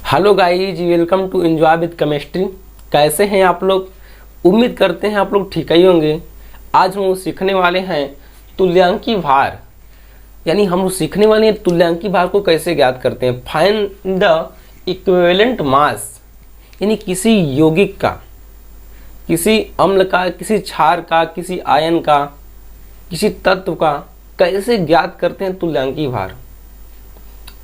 Hello guys, welcome to enjoy with chemistry. कैसे हैं आप लोग? उम्मीद करते हैं आप लोग ठीक ही होंगे। आज हम सीखने वाले हैं तुल्यांकी भार, यानी हम लोग सीखने वाले हैं तुल्यांकी भार को कैसे ज्ञात करते हैं। फाइंड द इक्विवेलेंट मास, यानी किसी यौगिक का, किसी अम्ल का, किसी क्षार का, किसी आयन का, किसी तत्व का कैसे ज्ञात करते हैं तुल्यांकी भार।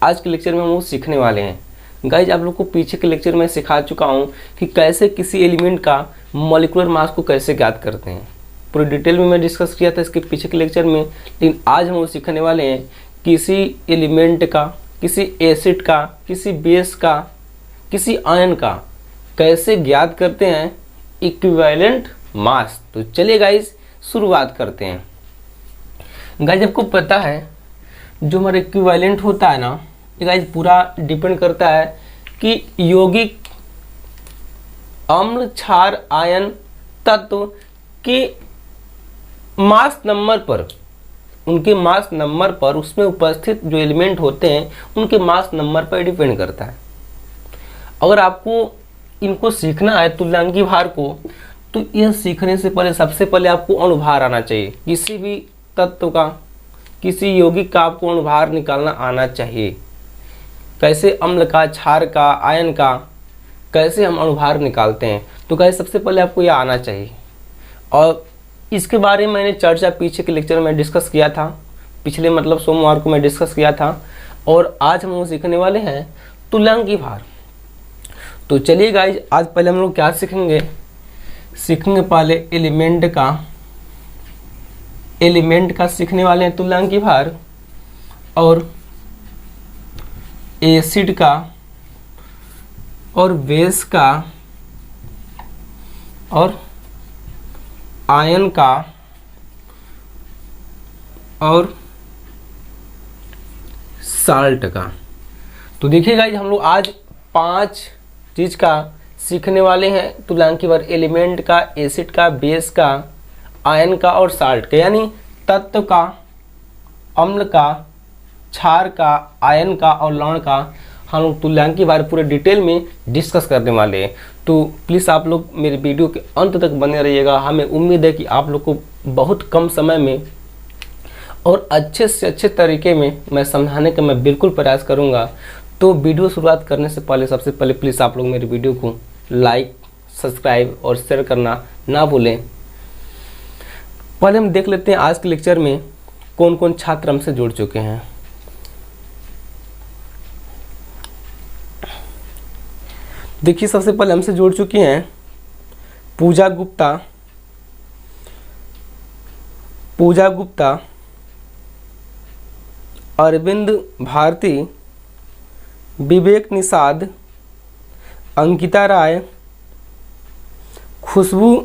आज के लेक्चर में हम वो सीखने वाले हैं। गाइज, आप लोग को पीछे के लेक्चर में सिखा चुका हूँ कि कैसे किसी एलिमेंट का मॉलिक्यूलर मास को कैसे ज्ञात करते हैं। पूरी डिटेल में मैं डिस्कस किया था इसके पीछे के लेक्चर में, लेकिन आज हम वो सीखने वाले हैं किसी एलिमेंट का, किसी एसिड का, किसी बेस का, किसी आयन का कैसे ज्ञात करते हैं इक्विवेलेंट मास। तो चलिए गाइज शुरुआत करते हैं। गाइज, आपको पता है जो हमारा इक्विवेलेंट होता है ना, ये गाइज पूरा डिपेंड करता है कि यौगिक, अम्ल, क्षार, आयन, तत्व के मास नंबर पर, उनके मास नंबर पर, उसमें उपस्थित जो एलिमेंट होते हैं उनके मास नंबर पर डिपेंड करता है। अगर आपको इनको सीखना है तुल्यांकी भार को, तो यह सीखने से पहले सबसे पहले आपको अणुभार आना चाहिए। किसी भी तत्व का, किसी यौगिक का आपको अणुभार निकालना आना चाहिए। कैसे अम्ल का, क्षार का, आयन का कैसे हम अणुभार निकालते हैं, तो गाइस सबसे पहले आपको यह आना चाहिए। और इसके बारे में मैंने चर्चा पीछे के लेक्चर में डिस्कस किया था, पिछले मतलब सोमवार को मैं डिस्कस किया था। और आज हम लोग सीखने वाले हैं तुल्यांकी भार। तो चलिए गाइज, आज पहले हम लोग क्या सीखेंगे पहले एलिमेंट का सीखने वाले हैं तुल्यांकी भार, और एसिड का और बेस का और आयन का और साल्ट का। तो देखिए गाइस, हम लोग आज 5 चीज का सीखने वाले हैं तुल्यांकी भार। एलिमेंट का, एसिड का, बेस का, आयन का और साल्ट का, यानी तत्व का, अम्ल का, क्षार का, आयन का और लवण का हम लोग तुल्यांकी भार पूरे डिटेल में डिस्कस करने वाले हैं। तो प्लीज़ आप लोग मेरे वीडियो के अंत तक बने रहिएगा। हमें उम्मीद है कि आप लोग को बहुत कम समय में और अच्छे से अच्छे तरीके में मैं समझाने का मैं बिल्कुल प्रयास करूंगा। तो वीडियो शुरुआत करने से पहले सबसे पहले प्लीज़ आप लोग मेरे वीडियो को लाइक, सब्सक्राइब और शेयर करना ना भूलें। पहले हम देख लेते हैं आज के लेक्चर में कौन कौन छात्र हमसे जुड़ चुके हैं। देखिए, सबसे पहले हमसे जुड़ चुकी हैं पूजा गुप्ता, अरविंद भारती, विवेक निषाद, अंकिता राय, खुशबू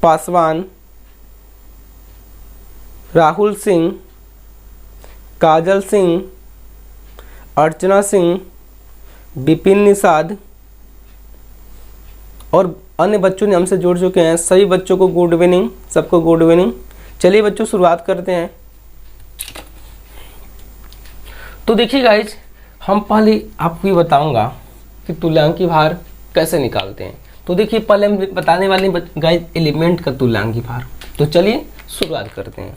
पासवान, राहुल सिंह, काजल सिंह, अर्चना सिंह, विपिन निषाद और अन्य बच्चों ने हमसे जुड़ चुके हैं। सभी बच्चों को गुड इवनिंग, सबको गुड इवनिंग। चलिए बच्चों, शुरुआत करते हैं। तो देखिए गाइज, हम पहले आपको ये बताऊंगा कि तुल्यांकी भार कैसे निकालते हैं। तो देखिए, पहले हम बताने वाले गाइज एलिमेंट का तुल्यांकी भार। तो चलिए शुरुआत करते हैं।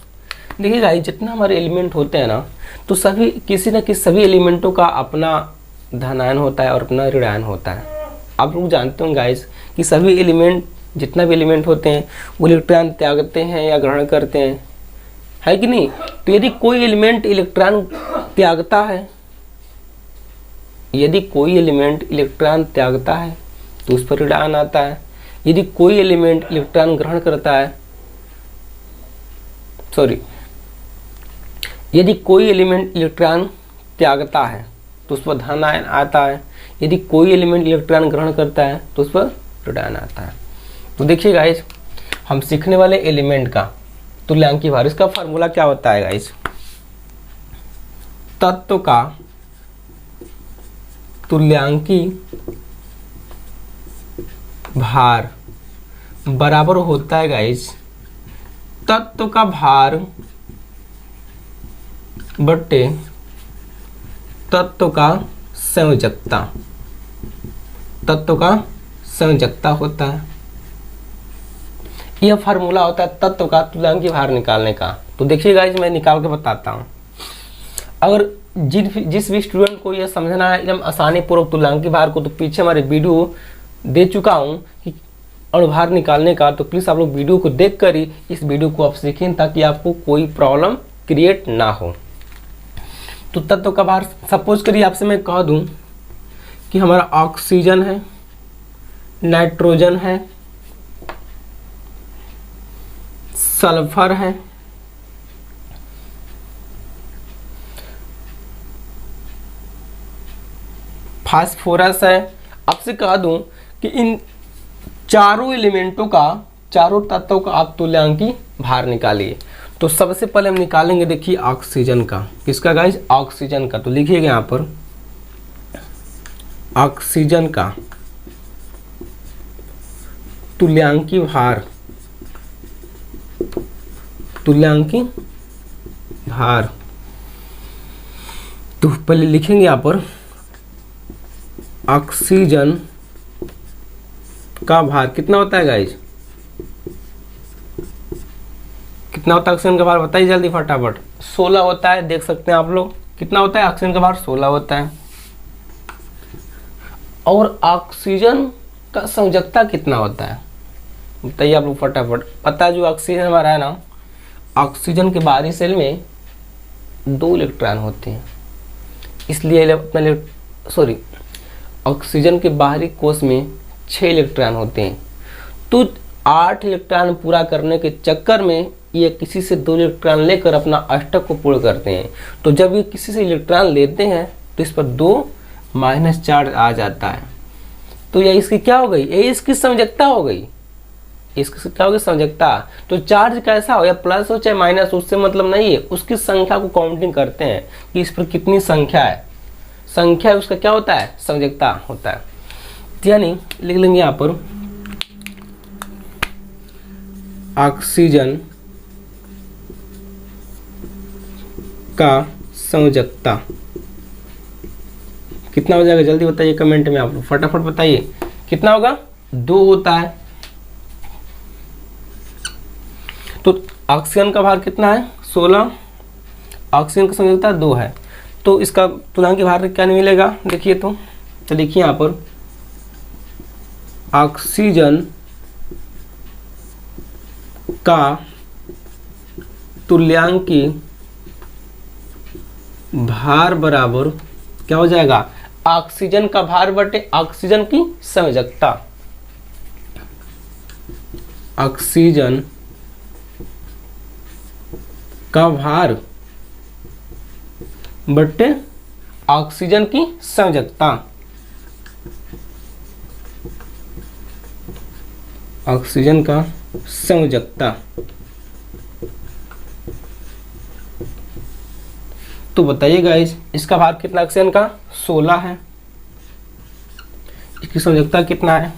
देखिए गाइज, जितना हमारे एलिमेंट होते हैं ना, तो सभी किसी न किसी सभी एलिमेंटों का अपना धनायन होता है और अपना ऋणायन होता है। आप लोग जानते हो गाइज कि सभी एलिमेंट, जितना भी एलिमेंट होते हैं वो इलेक्ट्रॉन त्यागते हैं या ग्रहण करते हैं, है कि नहीं। तो यदि कोई एलिमेंट इलेक्ट्रॉन त्यागता है, यदि कोई एलिमेंट इलेक्ट्रॉन त्यागता है तो उस पर ऋणायन आता है। यदि कोई एलिमेंट इलेक्ट्रॉन ग्रहण करता है, यदि कोई एलिमेंट इलेक्ट्रॉन त्यागता है तो उस पर धनायन आता है। यदि कोई एलिमेंट इलेक्ट्रॉन ग्रहण करता है तो उस पर ऋणायन आता है। तो देखिए गाइज, हम सीखने वाले एलिमेंट का तुल्यांकी भार, इसका फार्मूला क्या होता है गाइज? तत्व का तुल्यांकी भार बराबर होता है गाइज तत्व का भार बटे तत्व का संयोजकता, तत्व का संयोजकता होता है। यह फार्मूला होता है तत्व का तुल्यांकी भार निकालने का। तो देखिए गाइस, मैं निकाल के बताता हूँ। अगर जिस भी स्टूडेंट को यह समझना है एकदम आसानी पूर्वक तुल्यांकी भार को, तो पीछे हमारे वीडियो दे चुका हूँ कि अणुभार निकालने का, तो प्लीज़ आप लोग वीडियो को देख कर ही इस वीडियो को आप सीखें ताकि आपको कोई प्रॉब्लम क्रिएट ना हो। तो तत्व का भार, सपोज करिए आपसे मैं कह दूं कि हमारा ऑक्सीजन है, नाइट्रोजन है, सल्फर है, फास्फोरस है। आपसे कह दूं कि इन चारों एलिमेंटों का, चारों तत्वों का आप तुल्यांकी भार निकालिए। तो सबसे पहले हम निकालेंगे, देखिए ऑक्सीजन का। किसका गाइस? ऑक्सीजन का। तो लिखिएगा यहाँ पर ऑक्सीजन का तुल्यांकी भार, तुल्यांकी भार। तो पहले लिखेंगे यहाँ पर ऑक्सीजन का भार कितना होता है गाइस? कितना होता है ऑक्सीजन का भार? बताइए जल्दी फटाफट। 16 होता है, देख सकते हैं आप लोग। कितना होता है ऑक्सीजन का भार? 16 होता है। और ऑक्सीजन का संयोजकता कितना होता है बताइए आप लोग फटाफट। पता है जो ऑक्सीजन हमारा है ना, ऑक्सीजन के बाहरी सेल में 2 इलेक्ट्रॉन होते हैं, इसलिए अपना ऑक्सीजन के बाहरी कोश में 6 इलेक्ट्रॉन होते हैं। तो 8 इलेक्ट्रॉन पूरा करने के चक्कर में ये किसी से 2 इलेक्ट्रॉन लेकर अपना अष्टक को पूर्ण करते हैं। तो जब ये किसी से इलेक्ट्रॉन लेते हैं तो इस पर 2 माइनस चार्ज आ जाता है। तो यह इसकी क्या हो गई? ये इसकी संयोजकता हो गई। इसकी क्या हो गई? संयोजकता। तो चार्ज कैसा हो, या प्लस हो चाहे माइनस, उससे मतलब नहीं है, उसकी संख्या को काउंटिंग करते हैं कि इस पर कितनी संख्या है। संख्या उसका क्या होता है? संयोजकता होता है। यानी लिख लेंगे यहाँ पर ऑक्सीजन का संयोजकता कितना हो जाएगा? जल्दी बताइए कमेंट में, आप लोग फटाफट बताइए कितना होगा? 2 होता है। तो ऑक्सीजन का भार कितना है? 16। ऑक्सीजन का संयोजकता 2 है। तो इसका तुल्यांकी भार क्या नहीं मिलेगा? देखिए तो देखिए यहाँ पर ऑक्सीजन का तुल्यांकी भार बराबर क्या हो जाएगा? ऑक्सीजन का भार बटे ऑक्सीजन की संयोजकता। ऑक्सीजन का भार बटे ऑक्सीजन की संयोजकता। ऑक्सीजन का संयोजकता। तो बताइए गाइस, इसका भार कितना ऑक्सीजन का? 16 है। इसकी संयोजकता कितना है?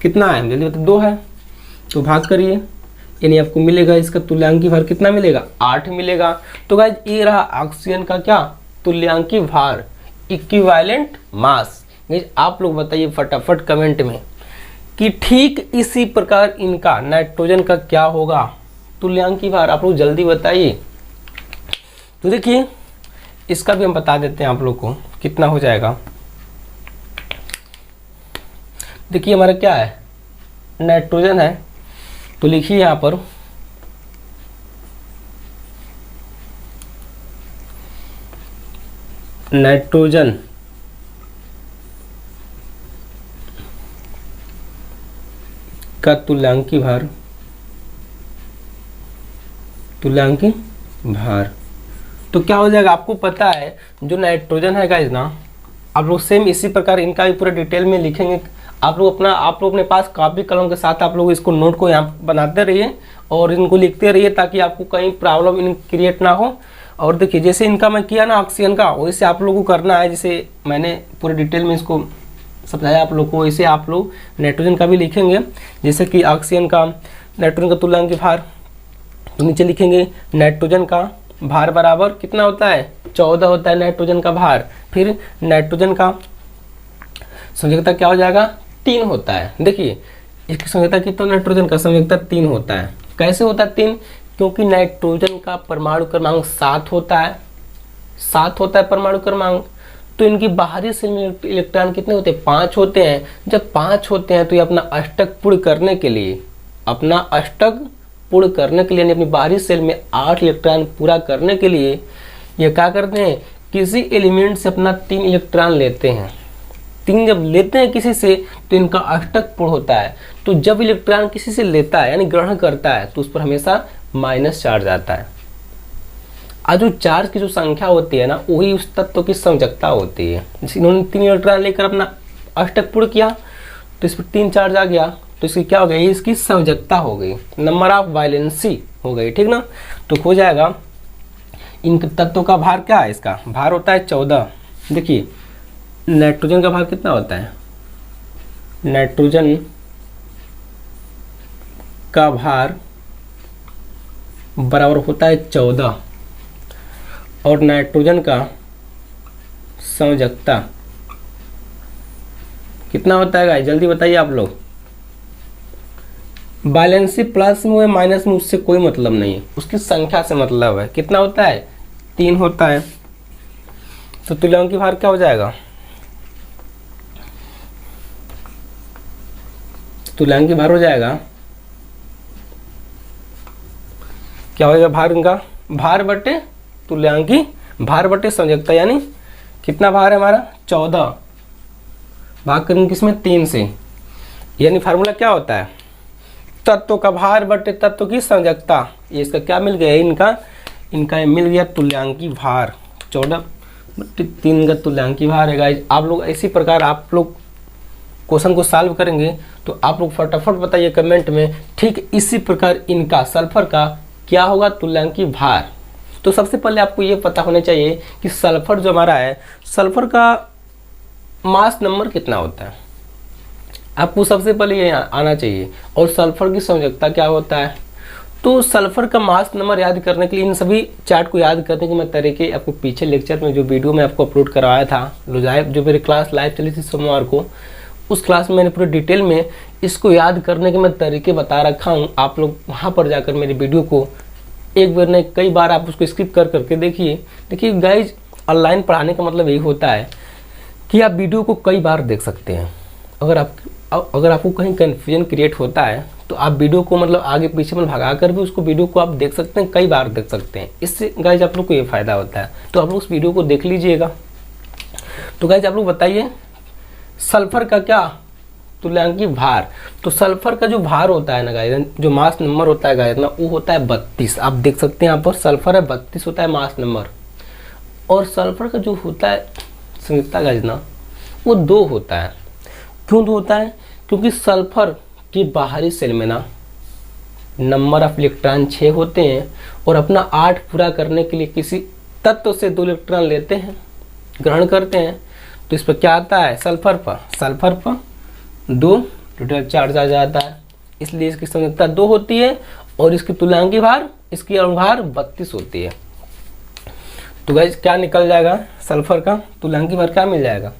कितना है जल्दी बताइए? 2 है। तो भाग करिए, यानी आपको मिलेगा इसका तुल्यांकी भार कितना मिलेगा? 8 मिलेगा। तो गाइस ये रहा ऑक्सीजन का क्या? तुल्यांकी भार, इक्विवेलेंट मास। आप लोग बताइए फटाफट कमेंट में कि ठीक इसी प्रकार इनका नाइट्रोजन का क्या होगा तुल्यांकी भार? आप लोग जल्दी बताइए। तो देखिए इसका भी हम बता देते हैं आप लोग को कितना हो जाएगा। देखिए हमारा क्या है? नाइट्रोजन है। तो लिखिए यहाँ पर नाइट्रोजन का तुल्यांकी भार, तुल्यांकी भार तो क्या हो जाएगा? आपको पता है जो नाइट्रोजन है गाइस ना, आप लोग सेम इसी प्रकार इनका भी पूरा डिटेल में लिखेंगे। आप लोग अपने पास कॉपी कलम के साथ आप लोग इसको नोट को यहाँ बनाते रहिए और इनको लिखते रहिए ताकि आपको कहीं प्रॉब्लम इन क्रिएट ना हो। और देखिए जैसे इनका मैं किया ना ऑक्सीजन का, वैसे आप लोगों को करना है। जैसे मैंने पूरे डिटेल में इसको समझाया आप लोग को, वैसे आप लोग नाइट्रोजन का भी लिखेंगे। जैसे कि ऑक्सीजन का, नाइट्रोजन का तुल्यांकी भार, तो नीचे लिखेंगे नाइट्रोजन का भार बराबर कितना होता है 14 होता है नाइट्रोजन का भार। फिर नाइट्रोजन का संयोजकता क्या हो जाएगा 3 होता है। देखिए इसकी संयोजकता कितना, नाइट्रोजन का संयोजकता 3 होता है। कैसे होता है 3? क्योंकि नाइट्रोजन का परमाणु क्रमांक 7 होता है, 7 होता है परमाणु क्रमांक। तो इनकी बाहरी सेल में इलेक्ट्रॉन कितने होते हैं 5 होते हैं। जब 5 होते हैं तो ये अपना अष्टक पूर्ण करने के लिए, अपना अष्टक पूर्ण करने के लिए यानी अपनी बाहरी सेल में 8 इलेक्ट्रॉन पूरा करने के लिए ये क्या करते हैं, किसी एलिमेंट से अपना 3 इलेक्ट्रॉन लेते हैं। 3 जब लेते हैं किसी से तो इनका अष्टक पूर्ण होता है। तो जब इलेक्ट्रॉन किसी से लेता है यानी ग्रहण करता है तो उस पर हमेशा माइनस चार्ज आता है। आज जो चार्ज की जो संख्या होती है ना वही उस तत्व की संयोजकता होती है। जैसे इन्होंने 3 इलेक्ट्रॉन लेकर अपना अष्टक पूर्ण किया तो इस पर 3 चार्ज आ गया तो इसकी क्या हो गई, इसकी संयोजकता हो गई, नंबर ऑफ वैलेंसी हो गई, ठीक ना। तो हो जाएगा इन तत्वों का भार क्या है, इसका भार होता है 14। देखिए नाइट्रोजन का भार कितना होता है, नाइट्रोजन का भार बराबर होता है 14 और नाइट्रोजन का संयोजकता कितना होता है गाइस, जल्दी बताइए आप लोग। बैलेंसी प्लस में माइनस में उससे कोई मतलब नहीं है, उसकी संख्या से मतलब है। कितना होता है 3 होता है। तो तुल्यांकी भार क्या हो जाएगा, तुल्यांकी भार हो जाएगा क्या होगा, भार इनका भार बटे तुल्यांकी भार बटे संयोजकता, यानी कितना भार है हमारा 14 भाग करेंगे किसमें 3 से। यानी फार्मूला क्या होता है, तत्व का भार बटे तत्व की संयोजकता। ये इसका क्या मिल गया, इनका मिल गया तुल्यांकी भार 14 बटे 3 का तुल्यांकी भार है गाइस। आप लोग इसी प्रकार आप लोग क्वेश्चन को सॉल्व करेंगे तो आप लोग फटाफट बताइए कमेंट में। ठीक इसी प्रकार इनका सल्फर का क्या होगा तुल्यांकी भार। तो सबसे पहले आपको ये पता होना चाहिए कि सल्फर जो हमारा है, सल्फर का मास नंबर कितना होता है, आपको सबसे पहले ये आना चाहिए। और सल्फर की संयोजकता क्या होता है। तो सल्फर का मास नंबर याद करने के लिए इन सभी चार्ट को याद करने के मैं तरीके आपको पीछे लेक्चर में जो वीडियो में आपको अपलोड करवाया था, जो मेरी क्लास लाइव चली थी सोमवार को, उस क्लास में मैंने पूरे डिटेल में इसको याद करने के मैं तरीके बता रखा हूँ। आप लोग वहाँ पर जाकर मेरी वीडियो को एक बार नहीं कई बार आप उसको स्किप कर करके देखिए। देखिए गाइज ऑनलाइन पढ़ाने का मतलब यही होता है कि आप वीडियो को कई बार देख सकते हैं। अगर आपको कहीं कन्फ्यूजन क्रिएट होता है तो आप वीडियो को मतलब आगे पीछे में भगा कर भी उसको वीडियो को आप देख सकते हैं, कई बार देख सकते हैं। इससे गाइज आप लोग को ये फ़ायदा होता है। तो आप लोग उस वीडियो को देख लीजिएगा। तो गाइज आप लोग बताइए सल्फर का क्या तुल्यांकी भार। तो सल्फर का जो भार होता है ना गाइस, जो मास नंबर होता है गाइस ना, वो होता है 32। आप देख सकते हैं यहाँ पर सल्फर है 32 होता है मास नंबर। और सल्फर का जो होता है संयोजकता गाइस ना, वो 2 होता है। क्यों 2 होता है, क्योंकि सल्फर की बाहरी सेल में ना नंबर ऑफ इलेक्ट्रॉन 6 होते हैं और अपना 8 पूरा करने के लिए किसी तत्व से 2 इलेक्ट्रॉन लेते हैं, ग्रहण करते हैं। तो इस पर क्या आता है, सल्फर पर 2 टोटल चार्ज आ जाता है, इसलिए इसकी संयोजकता 2 होती है। और इसकी तुल्यांकी भार, इसकी अणुभार 32 होती है। तो गाइस क्या निकल जाएगा, सल्फर का तुल्यांकी भार क्या मिल जाएगा।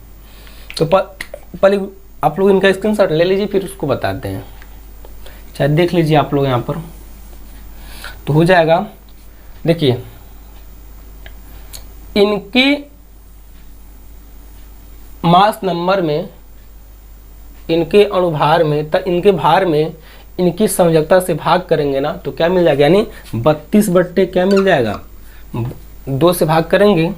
तो पहले आप लोग इनका स्क्रीनशॉट ले लीजिए फिर उसको बताते हैं, शायद देख लीजिए आप लोग यहाँ पर। तो हो जाएगा, देखिए इनके मास नंबर में, इनके अणुभार में, इनके भार में इनकी संयोजकता से भाग करेंगे ना तो क्या मिल जाएगा, यानी 32 बट्टे क्या मिल जाएगा 2 से भाग करेंगे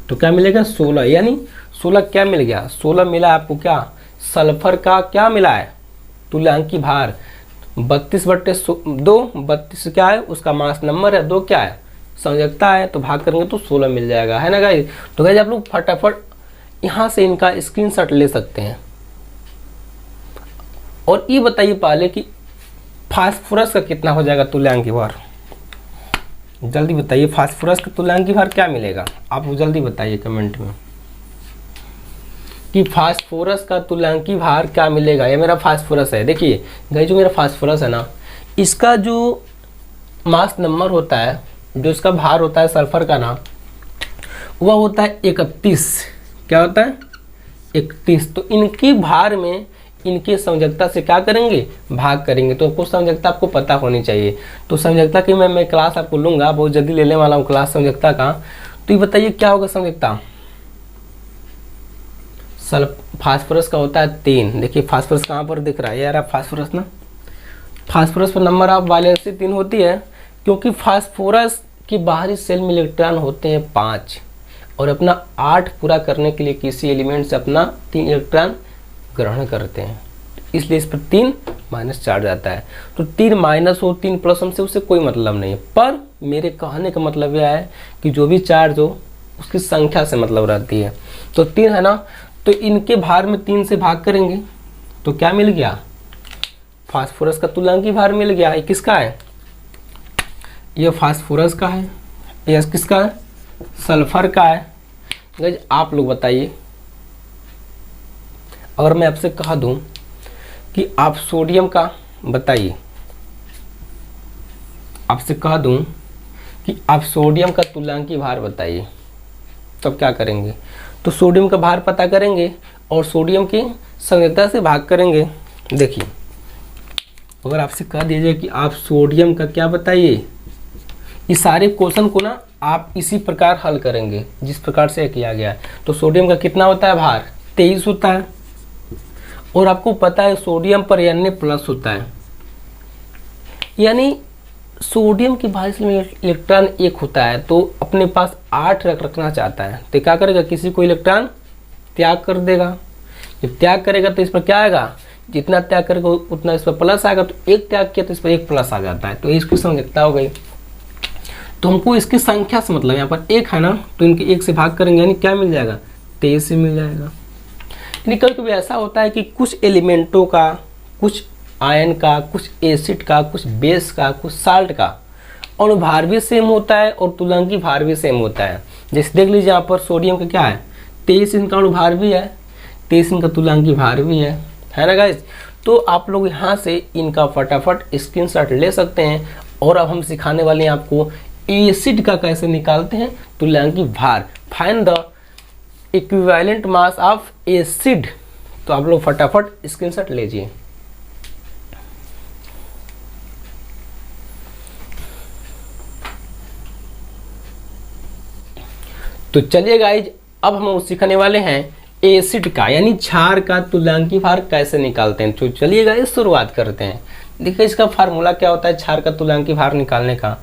तो क्या मिलेगा 16। यानी 16 क्या मिल गया, 16 मिला आपको क्या, सल्फर का क्या मिला है तुल्यांकी भार 32 बट्टे 2। 32 क्या है, उसका मास नंबर है, 2 क्या है संयोजकता है, तो भाग करेंगे तो 16 मिल जाएगा, है ना गाइस। तो गाइस आप लोग फटाफट यहाँ से इनका स्क्रीनशॉट ले सकते हैं। और ये बताइए पहले कि फास्फोरस का कितना हो जाएगा तुल्यांकी भार, जल्दी बताइए। फास्फोरस का तुल्यांकी भार क्या मिलेगा, आप जल्दी बताइए कमेंट में कि फास्फोरस का तुल्यांकी भार क्या मिलेगा। ये मेरा फास्फोरस है, देखिए गाइस जो मेरा फास्फोरस है ना, इसका जो मास नंबर होता है जो इसका भार होता है सल्फर का ना, वह होता है 31। क्या होता है? 31। तो इनकी भार में इनकी संयोजकता से क्या करेंगे? भाग करेंगे। तो कुछ संयोजकता आपको पता होनी चाहिए। तो संयोजकता की मैं क्लास आपको लूँगा, बहुत जल्दी लेने वाला हूँ क्लास संयोजकता का। तो ये बताइए क्या होगा संयोजकता? फास्फोरस का होता है 3। देखिए फास्फोरस कहाँ पर दिख रहा है यार? फास्फोरस ना, फास्फोरस पर नंबर ऑफ वैलेंसी 3 होती है, क्योंकि फास्फोरस की बाहरी सेल में इलेक्ट्रॉन होते हैं 5 और अपना 8 पूरा करने के लिए किसी एलिमेंट से अपना 3 इलेक्ट्रॉन ग्रहण करते हैं, इसलिए इस पर 3 माइनस चार्ज आता है। तो 3 माइनस हो 3 प्लस हमसे उससे कोई मतलब नहीं है, पर मेरे कहने का मतलब यह है कि जो भी चार्ज हो उसकी संख्या से मतलब रहती है। तो 3 है ना, तो इनके भार में 3 से भाग करेंगे तो क्या मिल गया? फास्फोरस का तुल्यांकी भार मिल गया। ये किसका है? ये फास्फोरस का है। ये किसका है? सल्फर का है। गाइस आप लोग बताइए, अगर मैं आपसे कहा दूं कि आप सोडियम का बताइए, आपसे कह दूं कि आप सोडियम का तुल्यांकी भार बताइए, तब क्या करेंगे? तो सोडियम का भार पता करेंगे और सोडियम की संयोजकता से भाग करेंगे। देखिए अगर आपसे कह दीजिए कि आप सोडियम का क्या बताइए, इस सारे क्वेश्चन को ना आप इसी प्रकार हल करेंगे जिस प्रकार से किया गया है। तो सोडियम का कितना होता है भार? 23 होता है। और आपको पता है सोडियम पर Na+ होता है, यानी सोडियम की भार में इलेक्ट्रॉन 1 होता है, तो अपने पास 8 रखना चाहता है, तो क्या करेगा? किसी को इलेक्ट्रॉन त्याग कर देगा। जब त्याग करेगा तो इस पर क्या आएगा? जितना त्याग करेगा उतना इस पर प्लस आएगा। तो 1 त्याग किया तो इस पर 1 प्लस आ जाता है। तो इसकी संयोजकता हो गई। तो हमको इसकी संख्या से मतलब, यहाँ पर 1 है ना, तो इनके 1 से भाग करेंगे, यानी क्या मिल जाएगा? 23 से मिल जाएगा। यानी कभी कभी ऐसा होता है कि कुछ एलिमेंटों का, कुछ आयन का, कुछ एसिड का, कुछ बेस का, कुछ साल्ट का अणुभार भी सेम होता है और तुल्यांकी भार भी सेम होता है। जैसे देख लीजिए यहाँ पर सोडियम का क्या है? 23 इनका अणुभार भी है, 23 इनका तुल्यांकी भार भी है ना गाइस? तो आप लोग यहाँ से इनका फटाफट स्क्रीनशॉट ले सकते हैं। और अब हम सिखाने वाले हैं आपको एसिड का कैसे निकालते हैं तुल्यांकी भार। Find the equivalent mass of acid. तो आप लोग फटाफट स्क्रीनशॉट लीजिए। तो चलिए गाइज, अब हम सीखने वाले हैं एसिड का यानी क्षार का तुल्यांकी भार कैसे निकालते हैं। तो चलिए गाइज शुरुआत करते हैं। देखिए इसका फार्मूला क्या होता है क्षार का तुल्यांकी भार निकालने का।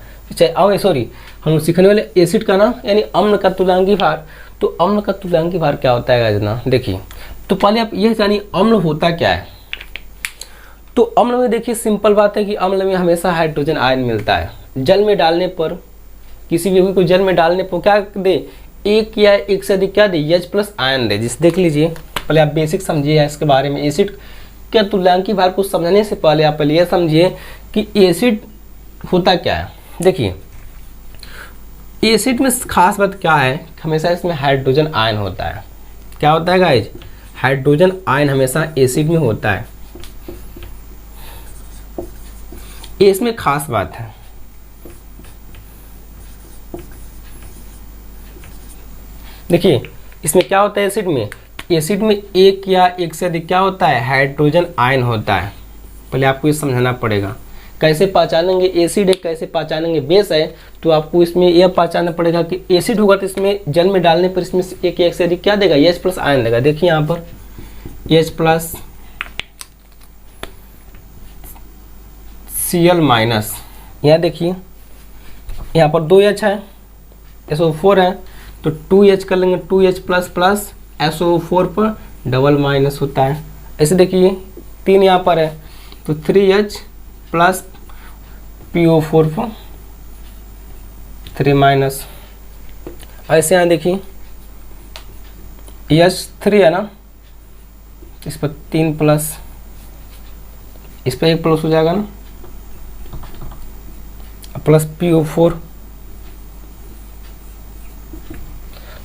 हम सीखने वाले एसिड का ना, यानी अम्ल का तुल्यांकी भार। तो अम्ल का तुल्यांकी भार क्या होता है गाइज ना, देखिए तो पहले आप ये जानिए अम्ल होता क्या है। तो अम्ल में देखिए सिंपल बात है कि अम्ल में हमेशा हाइड्रोजन आयन मिलता है। जल में डालने पर, किसी भी को जल में डालने पर क्या दे? 1 या 1 से अधिक क्या दे? H+ आयन दे। जिस देख लीजिए, पहले आप बेसिक समझिए इसके बारे में। एसिड के तुल्यांकी भार को समझने से पहले आप पहले यह समझिए कि एसिड होता क्या है। देखिए एसिड में खास बात क्या है, हमेशा इसमें हाइड्रोजन आयन होता है। क्या होता है गाइज? हाइड्रोजन आयन हमेशा एसिड में होता है। ये इसमें खास बात है। देखिए इसमें क्या होता है एसिड में 1 या 1 से अधिक क्या होता है? हाइड्रोजन आयन होता है। पहले आपको ये समझाना पड़ेगा कैसे पहचानेंगे एसिड है, कैसे पहचानेंगे बेस है। तो आपको इसमें यह पहचानना पड़ेगा कि एसिड होगा तो इसमें जल में डालने पर इसमें 1 या 1 से अधिक क्या देगा? H+ आयन देगा। देखिए यहाँ पर H+ Cl-, यहाँ देखिए यहाँ पर 2H है, SO4 है, तो 2H कर लेंगे, 2H++ SO4 पर डबल माइनस होता है। ऐसे देखिए 3 यहाँ पर है, तो 3H+ PO4 पर 3-। ऐसे यहाँ देखिए H3 है ना, इस पर 3+, इस पर 1+ हो जाएगा ना, प्लस PO4।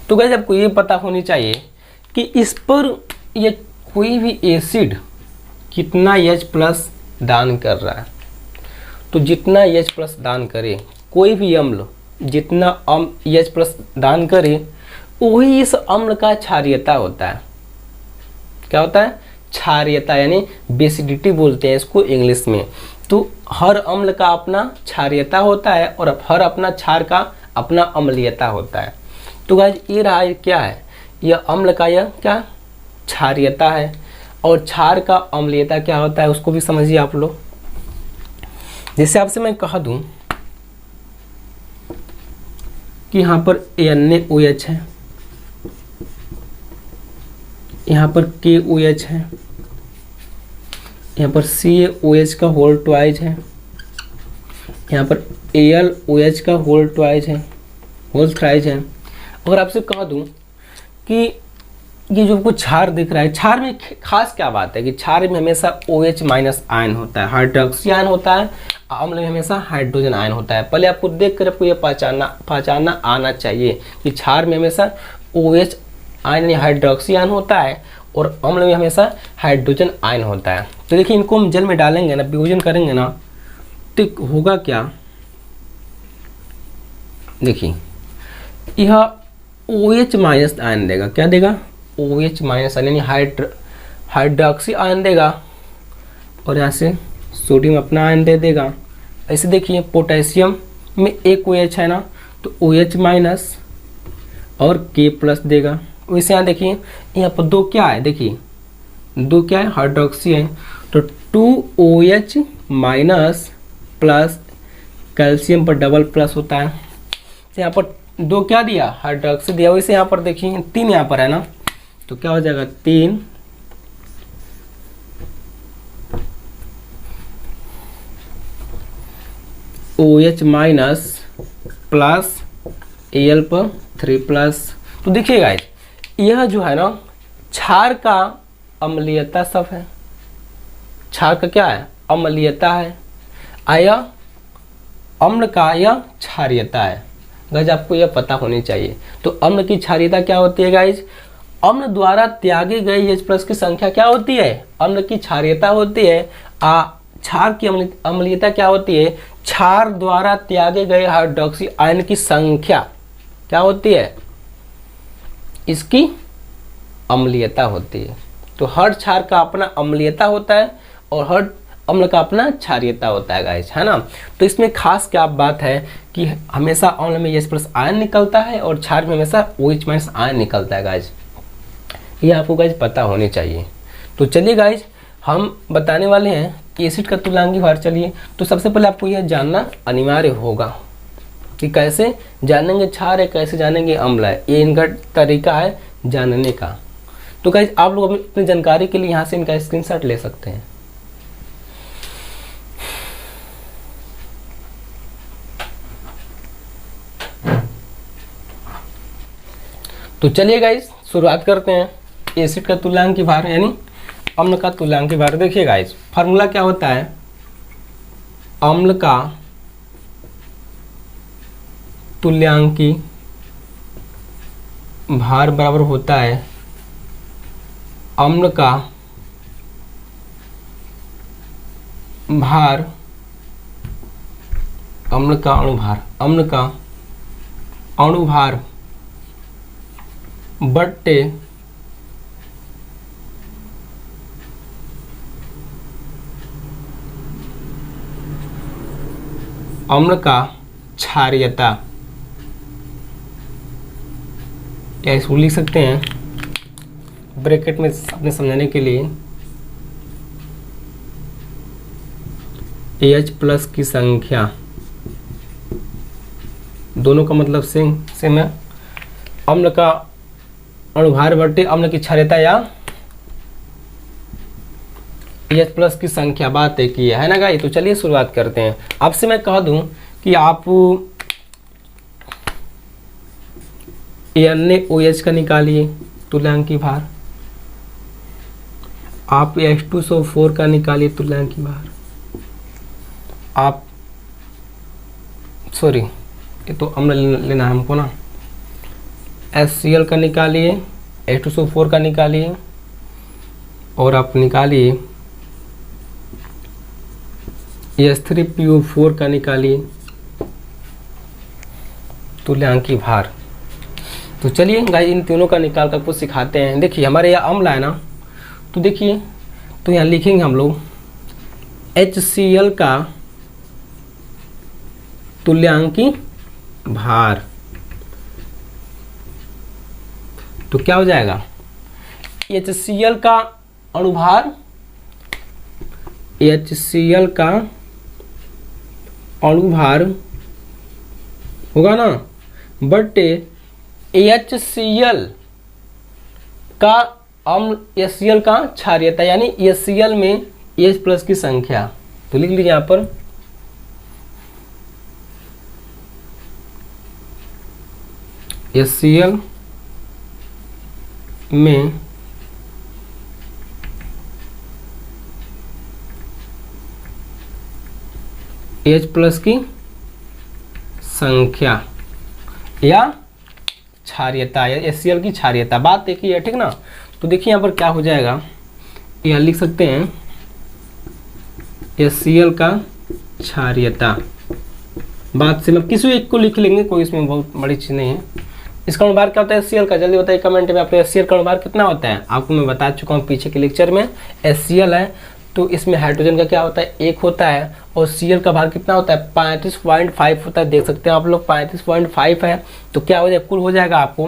तो गाइस आपको ये पता होनी चाहिए कि इस पर ये कोई भी एसिड कितना H+ दान कर रहा है। तो जितना H+ दान करे कोई भी अम्ल, जितना अम्ल H प्लस दान करे वही इस अम्ल का क्षारीयता होता है। क्या होता है? क्षारीयता, यानी बेसिडिटी बोलते हैं इसको इंग्लिश में। तो हर अम्ल का अपना क्षारीयता होता है और हर अपना क्षार का अपना अम्लीयता होता है। तो गाइस ये रहा, ये क्या है? यह अम्ल का यह क्या क्षारीयता है और क्षार का अम्लीयता क्या होता है उसको भी समझिए आप लोग। जैसे आपसे मैं कह दूं कि यहाँ पर NaOH है, यहाँ पर KOH है, यहाँ पर CaOH का होल ट्वाइज है, यहाँ पर AlOH का होल ट्वाइज है, होल थ्राइज है। अगर आपसे कह दूं कि ये जो कुछ क्षार दिख रहा है, क्षार में खास क्या बात है कि क्षार में हमेशा OH माइनस आयन होता है, हाइड्रोक्सी आयन होता है, अम्ल में हमेशा हाइड्रोजन आयन होता है। पहले आपको देख कर आपको ये पहचानना आना चाहिए कि क्षार में हमेशा OH आयन यानी हाइड्रोक्सी आयन होता है और अम्ल में हमेशा हाइड्रोजन आयन होता है। तो देखिए इनको हम जल में डालेंगे ना, विभोजन करेंगे ना, तो होगा क्या? देखिए यह OH माइनस आयन देगा। क्या देगा? OH माइनस आयन यानी हाइड्रोक्सी आयन देगा और यहाँ से सोडियम अपना आयन दे देगा। ऐसे देखिए पोटेशियम में एक OH है ना, तो OH माइनस और K प्लस देगा। वैसे यहाँ देखिए यहाँ पर दो क्या है, देखिए दो क्या है, हाइड्रोक्सी है, तो 2OH माइनस प्लस कैल्शियम पर डबल प्लस होता है। तो यहाँ पर दो क्या दिया, हाइड्रोक्सी दिया। वैसे यहाँ पर देखिए 3 यहाँ पर है ना, तो क्या हो जाएगा 3 OH माइनस प्लस Al पर 3 प्लस। तो देखिए गाइस यह जो है ना क्षार का अम्लीयता सब है, क्षार का क्या है? अम्लीयता है। आया अम्ल का यह क्षारीयता है। गाइस आपको यह पता होनी चाहिए। तो अम्ल की क्षारीयता क्या होती है गाइस? अम्ल द्वारा त्यागे गए H प्लस की संख्या क्या होती है? अम्ल की क्षारीयता होती है। क्षार की अम्लीयता क्या होती है? क्षार द्वारा त्यागे गए हाइड्रोक्सी आयन की संख्या क्या होती है? इसकी अम्लीयता होती है। तो हर क्षार का अपना अम्लीयता होता है और हर अम्ल का अपना क्षारीयता होता है गाइस, है ना। तो इसमें खास क्या बात है कि हमेशा अम्ल में H प्लस आयन निकलता है और क्षार में हमेशा OH माइनस आयन निकलता है गाइस। ये आपको गाइस पता होनी चाहिए। तो चलिए गाइस हम बताने वाले हैं एसिड का तुल्यांकीय भार। चलिए तो सबसे पहले आपको यह जानना अनिवार्य होगा कि कैसे जानेंगे क्षार है, कैसे जानेंगे अम्ल है। ये इनका तरीका है जानने का। तो गाइस आप लोग अपनी जानकारी के लिए यहाँ से इनका स्क्रीनशॉट ले सकते हैं। तो चलिए गाइस शुरुआत करते हैं एसिड का तुल्यांकीय भार यानी अम्ल का तुल्यांकीय भार। देखिए गाइस फार्मूला क्या होता है? अम्ल का तुल्यांकीय भार बराबर होता है अम्ल का भार, अम्ल का अणुभार, अम्ल का अणुभार बट्टे अम्ल का क्षारीयता। या इसको लिख सकते हैं ब्रैकेट में अपने समझाने के लिए H प्लस की संख्या, दोनों का मतलब सेम है। अम्ल का अणुभार बट्टे अम्ल की क्षारीयता या H प्लस की संख्या, बात एक ही है ना गाइस। तो चलिए शुरुआत करते हैं। आपसे मैं कह दूं कि आप NaOH का निकालिए तुल्यांकीय भार, आप H2SO4 का निकालिए तुल्यांकीय भार, आप सॉरी ये तो अम्ल लेना है हमको ना, HCl का निकालिए, H2SO4 का निकालिए और आप निकालिए H3PO4 का निकालिए। तुल्यांकी भार। तो चलिए गाइस इन तीनों का निकाल कर कुछ सिखाते हैं। देखिए हमारे यहाँ अम्ल है ना, तो देखिए तो यहाँ लिखेंगे हम लोग HCl का तुल्यांकी भार। तो क्या हो जाएगा, HCl का अणुभार, HCl का अणुभार होगा ना, बटे HCl का अम्ल, HCl का क्षारीयता, यानी HCl में H+ की संख्या। तो लिख लीजिए यहाँ पर HCl में H+ की संख्या या क्षारीयता, या HCl की क्षारीयता। बात एक ही है, ठीक ना। तो देखिए यहाँ पर क्या हो जाएगा, यहाँ लिख सकते हैं HCl का क्षारीयता। बात से मतलब किसी एक को लिख लेंगे, कोई इसमें बहुत बड़ी चीज़ नहीं है। इसका अणुभार क्या होता है HCl का, जल्दी बताइए कमेंट में। आपको HCl का अणुभार कितना होता है, आपको मैं बता चुका हूँ पीछे के लेक्चर में। HCl है तो इसमें हाइड्रोजन का क्या होता है, 1 होता है, और Cl का भार कितना होता है, 35.5 होता है। देख सकते हैं आप लोग 35.5 है। तो क्या हो जाएगा, कुल हो जाएगा आपको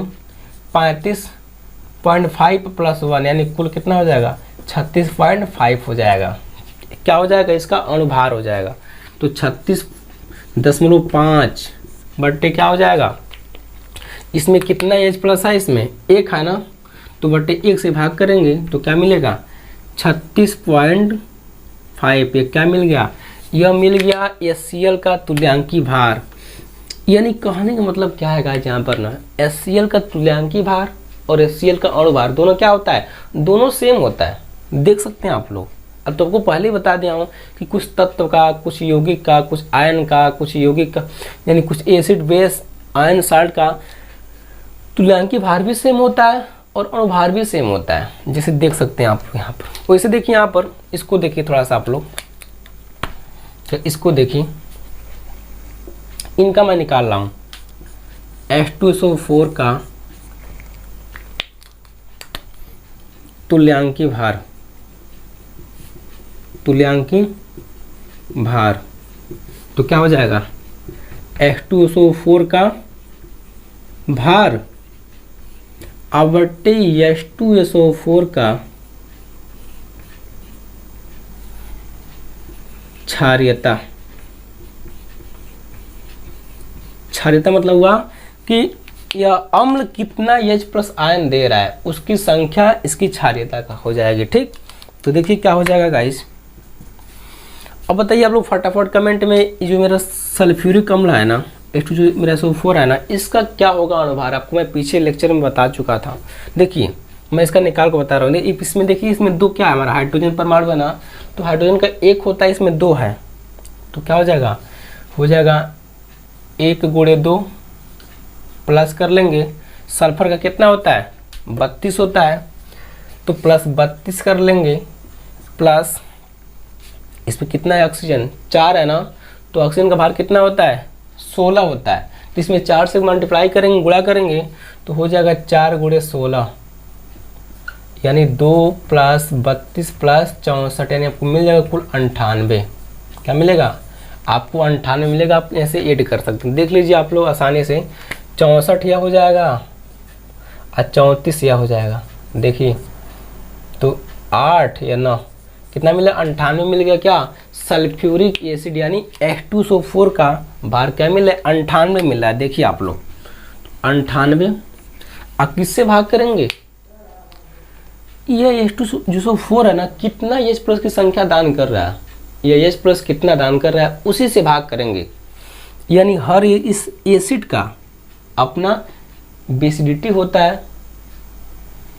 35.5 + 1, यानी कुल कितना हो जाएगा, 36.5 हो जाएगा। क्या हो जाएगा, इसका अणुभार हो जाएगा। तो 36.5 बट्टे क्या हो जाएगा, इसमें कितना H+ है, इसमें 1 है ना, तो बट्टे 1 से भाग करेंगे तो क्या मिलेगा, 36.5। ये क्या मिल गया, यह मिल गया HCl का तुल्यांकी भार। यानी कहने का मतलब क्या है गाइस, यहाँ पर ना HCl का तुल्यांकी भार और HCl का अणुभार दोनों क्या होता है, दोनों सेम होता है। देख सकते हैं आप लोग। अब तो आपको पहले ही बता दिया हूँ कि कुछ तत्व का, कुछ यौगिक का, कुछ आयन का, कुछ यौगिक का, यानी कुछ एसिड बेस आयन साल्ट का तुल्यांकी भार भी सेम होता है और अणुभार भी सेम होता है। जैसे देख सकते हैं आप यहाँ पर। वैसे देखिए यहाँ पर, इसको देखिए थोड़ा सा आप लोग, तो इसको देखिए, इनका मैं निकाल रहा हूँ H2SO4 का तुल्यांकी भार, तुल्यांकी भार। तो क्या हो जाएगा, H2SO4 का भार बट्टे H2SO4 का क्षारीयता। क्षारीयता मतलब हुआ कि यह अम्ल कितना H+ आयन दे रहा है, उसकी संख्या इसकी क्षारीयता का हो जाएगी। ठीक, तो देखिए क्या हो जाएगा गाइस। अब बताइए आप लोग फटाफट कमेंट में, ये जो मेरा सल्फ्यूरिक अम्ल है ना, H2 जो मेरा SO4 है ना, इसका क्या होगा अणुभार, आपको मैं पीछे लेक्चर में बता चुका था। देखिए मैं इसका निकाल को बता रहा हूँ। इसमें देखिए, इसमें 2 क्या है, हमारा हाइड्रोजन परमाणु है ना, तो हाइड्रोजन का 1 होता है, इसमें 2 है। तो क्या हो जाएगा, 1 × 2 प्लस कर लेंगे। सल्फर का कितना होता है, 32 होता है, तो प्लस 32 कर लेंगे, प्लस इसमें कितना है, ऑक्सीजन 4 है ना, तो ऑक्सीजन का भार कितना होता है, 16 होता है। तो इसमें 4 से मल्टीप्लाई करेंगे, गुणा करेंगे, तो हो जाएगा 4 × 16, यानी 2 + 32 + 64, यानी आपको मिल जाएगा कुल 98। क्या मिलेगा आपको, 98 मिलेगा। आप ऐसे ऐड कर सकते हैं, देख लीजिए आप लोग आसानी से। 64 यह हो जाएगा और 34 यह हो जाएगा। देखिए तो 8 या 9 कितना मिला, 98 मिल गया। क्या, सल्फ्यूरिक एसिड यानी H2SO4 का भार क्या मिला, 98 मिला है। देखिए आप लोग 98, अब किससे भाग करेंगे, यह H2SO4 है ना, कितना H+ की संख्या दान कर रहा है, यह H+ कितना दान कर रहा है, उसी से भाग करेंगे। यानी हर इस एसिड का अपना बेसिडिटी होता है,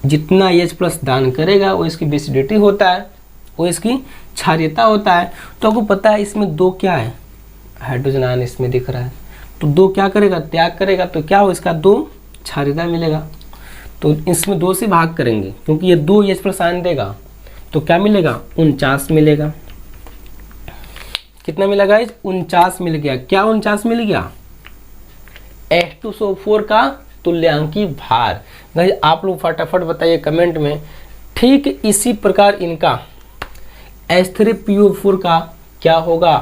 जितना H+ दान करेगा वो इसकी बेसिडिटी होता है, वो इसकी क्षारीयता होता है। तो आपको पता है इसमें 2 क्या है, हाइड्रोजन आयन इसमें दिख रहा है, तो 2 क्या करेगा, त्याग करेगा, तो क्या हो, इसका 2 क्षारीयता मिलेगा। तो इसमें 2 से भाग करेंगे, क्योंकि ये 2 H+ आयन देगा, तो क्या मिलेगा, 49 मिलेगा। कितना मिलेगा, 49 मिल गया। क्या 49 मिल गया, H2SO4 का तुल्यांकी भार। गाइस आप लोग फटाफट बताइए कमेंट में। ठीक इसी प्रकार इनका H3PO4 का क्या होगा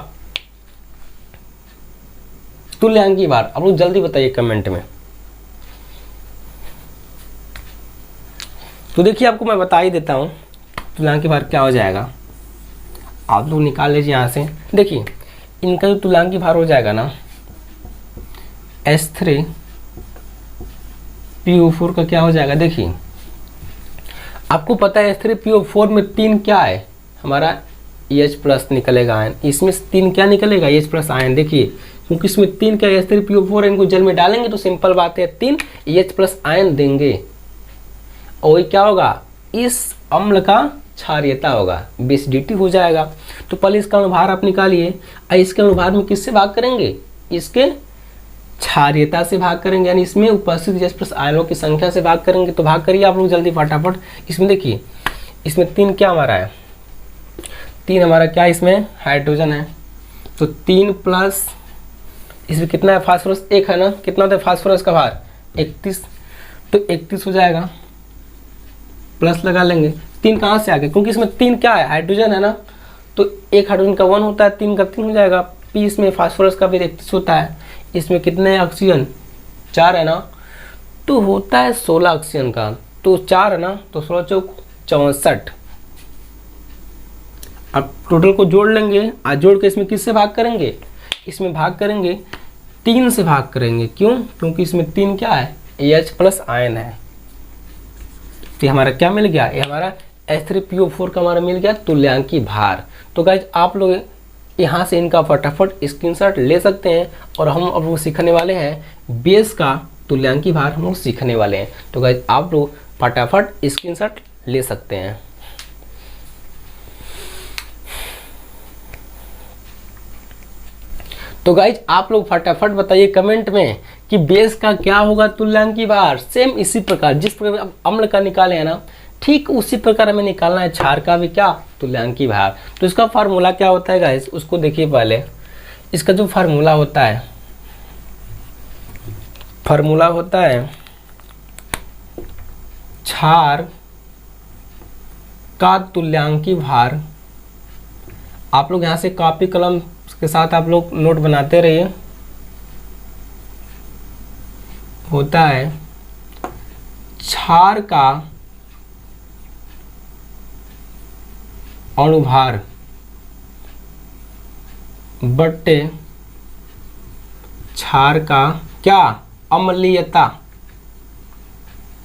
तुल्यांकी भार, आप लोग जल्दी बताइए कमेंट में। तो देखिए आपको मैं बता ही देता हूँ तुल्यांकी भार क्या हो जाएगा, आप लोग निकाल लीजिए यहाँ से। देखिए इनका जो तुल्यांकी भार हो जाएगा ना H3PO4 का क्या हो जाएगा। देखिए आपको पता है H3PO4 में 3 क्या है, हमारा H प्लस निकलेगा आयन, इसमें 3 क्या निकलेगा H प्लस आयन। देखिए क्योंकि इसमें 3 क्या H3PO4 इनको जल में डालेंगे तो सिंपल बात है 3 H प्लस आयन देंगे, और क्या होगा इस अम्ल का क्षारीयता होगा, बेसिडिटी हो जाएगा। तो पहले इसका अनुभार आप निकालिए, इसके अनुभार में किससे भाग करेंगे, इसके क्षारीयता से भाग करेंगे, यानी इसमें उपस्थित H प्लस आयनों की संख्या से भाग करेंगे। तो भाग करिए आप लोग जल्दी फटाफट। इसमें देखिए इसमें 3 क्या हमारा है, 3 हमारा क्या इसमें हाइड्रोजन है, तो 3 प्लस इसमें कितना है फास्फोरस 1 है ना, कितना होता है फास्फोरस का भार 31, तो 31 हो जाएगा, प्लस लगा लेंगे। 3 कहाँ से आ गए, क्योंकि इसमें 3 क्या है हाइड्रोजन है ना, तो 1 हाइड्रोजन का 1 होता है, 3 का 3 हो जाएगा। पी इसमें फास्फोरस का भी 31 होता है, इसमें कितने ऑक्सीजन 4 है ना, तो होता है 16 ऑक्सीजन का, तो 4 है ना, तो 16 चौक 64। अब टोटल को जोड़ लेंगे, आज जोड़ के इसमें किससे भाग करेंगे, इसमें भाग करेंगे 3 से भाग करेंगे। क्यों, क्योंकि इसमें 3 क्या है H प्लस आयन है। तो हमारा क्या मिल गया, ये हमारा H3PO4 का हमारा मिल गया तुल्यांकी भार। तो गाइज आप लोग यहाँ से इनका फटाफट स्क्रीनशॉट ले सकते हैं, और हम अब वो सीखने वाले हैं बेस का तुल्यांकी भार हम लोग सीखने वाले हैं। तो गाइज आप लोग फटाफट स्क्रीनशॉट ले सकते हैं। तो गाइज आप लोग फटाफट बताइए कमेंट में कि बेस का क्या होगा तुल्यांकी भार। सेम इसी प्रकार जिस प्रकार अब अम्ल का निकाले हैं ना, ठीक उसी प्रकार हमें निकालना है क्षार का भी क्या तुल्यांकी भार। तो इसका फार्मूला क्या होता है गाइज, उसको देखिए पहले। इसका जो फार्मूला होता है, फार्मूला होता है क्षार का तुल्यांकी भार। आप लोग यहाँ से कॉपी कलम के साथ आप लोग नोट बनाते रहिए। होता है क्षार का अणुभार बट्टे क्षार का क्या अम्लीयता।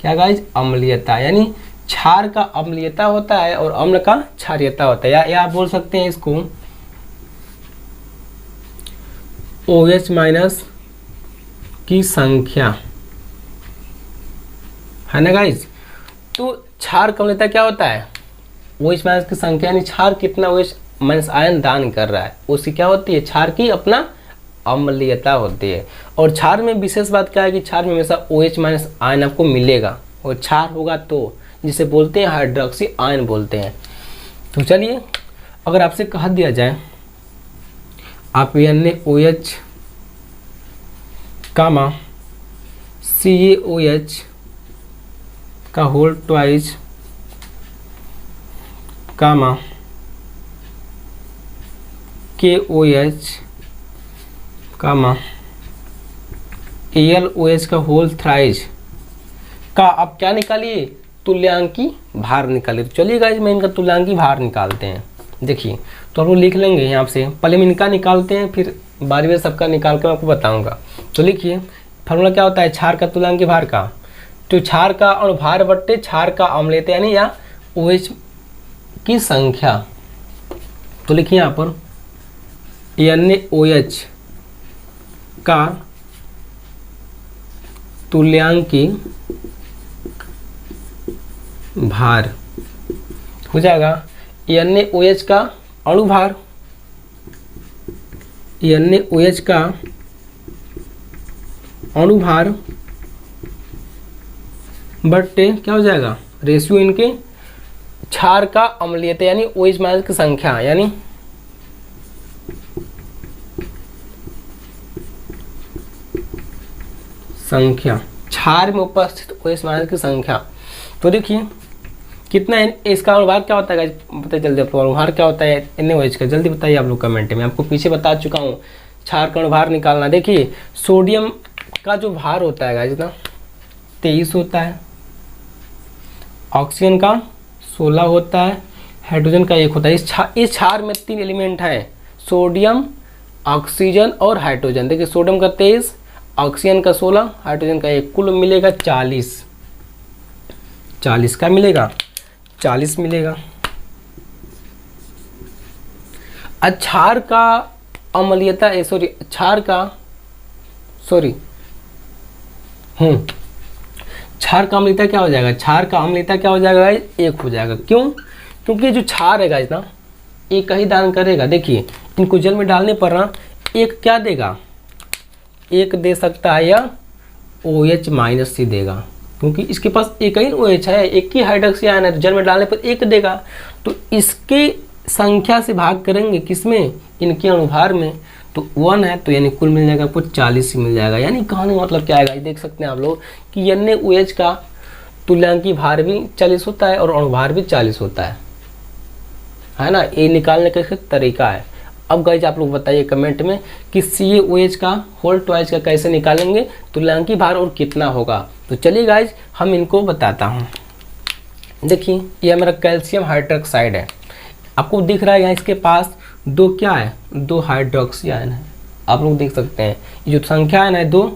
क्या गाइज अम्लीयता, यानी क्षार का अम्लीयता होता है और अम्ल का क्षारीयता होता है, या आप बोल सकते हैं इसको OH माइनस की संख्या, है ना गाइज। तो क्षार का अम्लीयता क्या होता है OH माइनस की संख्या, यानी क्षार कितना OH माइनस आयन दान कर रहा है उसकी क्या होती है क्षार की अपना अम्लीयता होती है। और क्षार में विशेष बात क्या है कि क्षार में हमेशा OH माइनस आयन आपको मिलेगा, और क्षार होगा तो जिसे बोलते हैं हाइड्रोक्सी आयन बोलते हैं। तो चलिए अगर आपसे कहा दिया जाए आप NaOH कामा CaOH का होल ट्वाइस कामा KOH कामा AlOH का होल थ्राइज का आप क्या निकालिए तुल्यांकी भार निकालिए। तो चलिए गाइस मैं इनका तुल्यांकी भार निकालते हैं। देखिए तो हम लोग लिख लेंगे यहाँ से, पहले हम इनका निकालते हैं फिर बारी बारी सबका निकाल के मैं आपको बताऊंगा। तो लिखिए फार्मूला क्या होता है क्षार का तुल्यांकी भार का, तो क्षार का अणुभार बट्टे क्षार का अम्लीयता यानी या OH की संख्या। तो लिखिए यहाँ पर NaOH का तुल्यांकी भार हो जाएगा NaOH का अणुभार, NaOH का अणुभार बट्टे क्या हो जाएगा रेशियो इनके क्षार का अम्लीयता यानी OH माइनस की संख्या, यानी संख्या, क्षार में उपस्थित OH माइनस की संख्या। तो देखिए कितना है इसका अनुभार क्या होता है गाइस, पता चल जाए अनुभार क्या होता है NaOH का, जल्दी बताइए आप लोग कमेंट में। आपको पीछे बता चुका हूँ क्षार का अनुभार निकालना। देखिए सोडियम का जो भार होता है गाइस ना 23 होता है, ऑक्सीजन का 16 होता है, हाइड्रोजन का 1 होता है। इस क्षार में 3 एलिमेंट है, सोडियम, ऑक्सीजन और हाइड्रोजन। देखिए सोडियम का 23, ऑक्सीजन का 16, हाइड्रोजन का 1, कुल मिलेगा 40। 40 का मिलेगा, 40 मिलेगा। क्षार का अम्लीयता क्षार का अम्लीयता क्या हो जाएगा, क्षार का अम्लीयता क्या हो जाएगा गाइस, 1 हो जाएगा। क्यों? क्योंकि जो क्षार है गाइस ना एक ही दान करेगा। देखिए इनको जल में डालने पर ना एक क्या देगा, 1 दे सकता है या OH माइनस ही देगा, क्योंकि इसके पास एक ही OH है, एक ही हाइड्रोक्सी आयन है, तो जल में डालने पर 1 देगा। तो इसके संख्या से भाग करेंगे किसमें, इनके अनुभार में, तो 1 है तो यानी कुल मिल जाएगा आपको 40 ही मिल जाएगा। यानी कहने का मतलब क्या है, देख सकते हैं आप लोग कि NaOH का तुल्यांकी भार भी 40 होता है और अणुभार भी 40 होता है ना। ये निकालने का तरीका है। अब गाइज आप लोग बताइए कमेंट में कि CaOH का होल ट्वाइस का कैसे निकालेंगे, तुल्यांकी भार और कितना होगा। तो चलिए गाइज हम इनको बताता हूँ। देखिए ये मेरा कैल्शियम हाइड्रोक्साइड है, आपको दिख रहा है यहाँ इसके पास 2 क्या है, 2 हाइड्रोक्सी आयन है। आप लोग देख सकते हैं ये जो संख्या है ना 2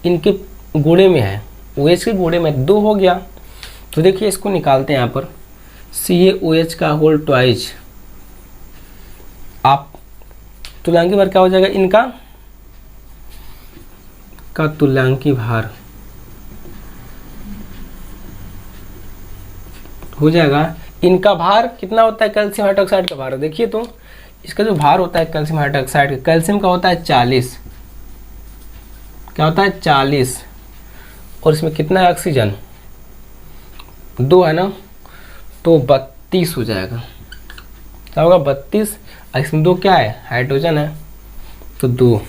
इनके गुणे में है, OH के गुणे में 2 हो गया। तो देखिए इसको निकालते हैं यहाँ पर CaOH का होल ट्वाइस। आप तुल्यांकी भार क्या हो जाएगा, इनका का तुल्यांकी भार हो जाएगा, इनका भार कितना होता है कैल्शियम हाइड्रोक्साइड का भार। देखिए तो इसका जो भार होता है कैल्शियम हाइड्रोक्साइड का, कैल्शियम का होता है 40, क्या होता है 40, और इसमें कितना है ऑक्सीजन 2 है ना, तो 32 हो जाएगा। क्या होगा 32, इसमें 2 क्या है हाइड्रोजन है, तो 2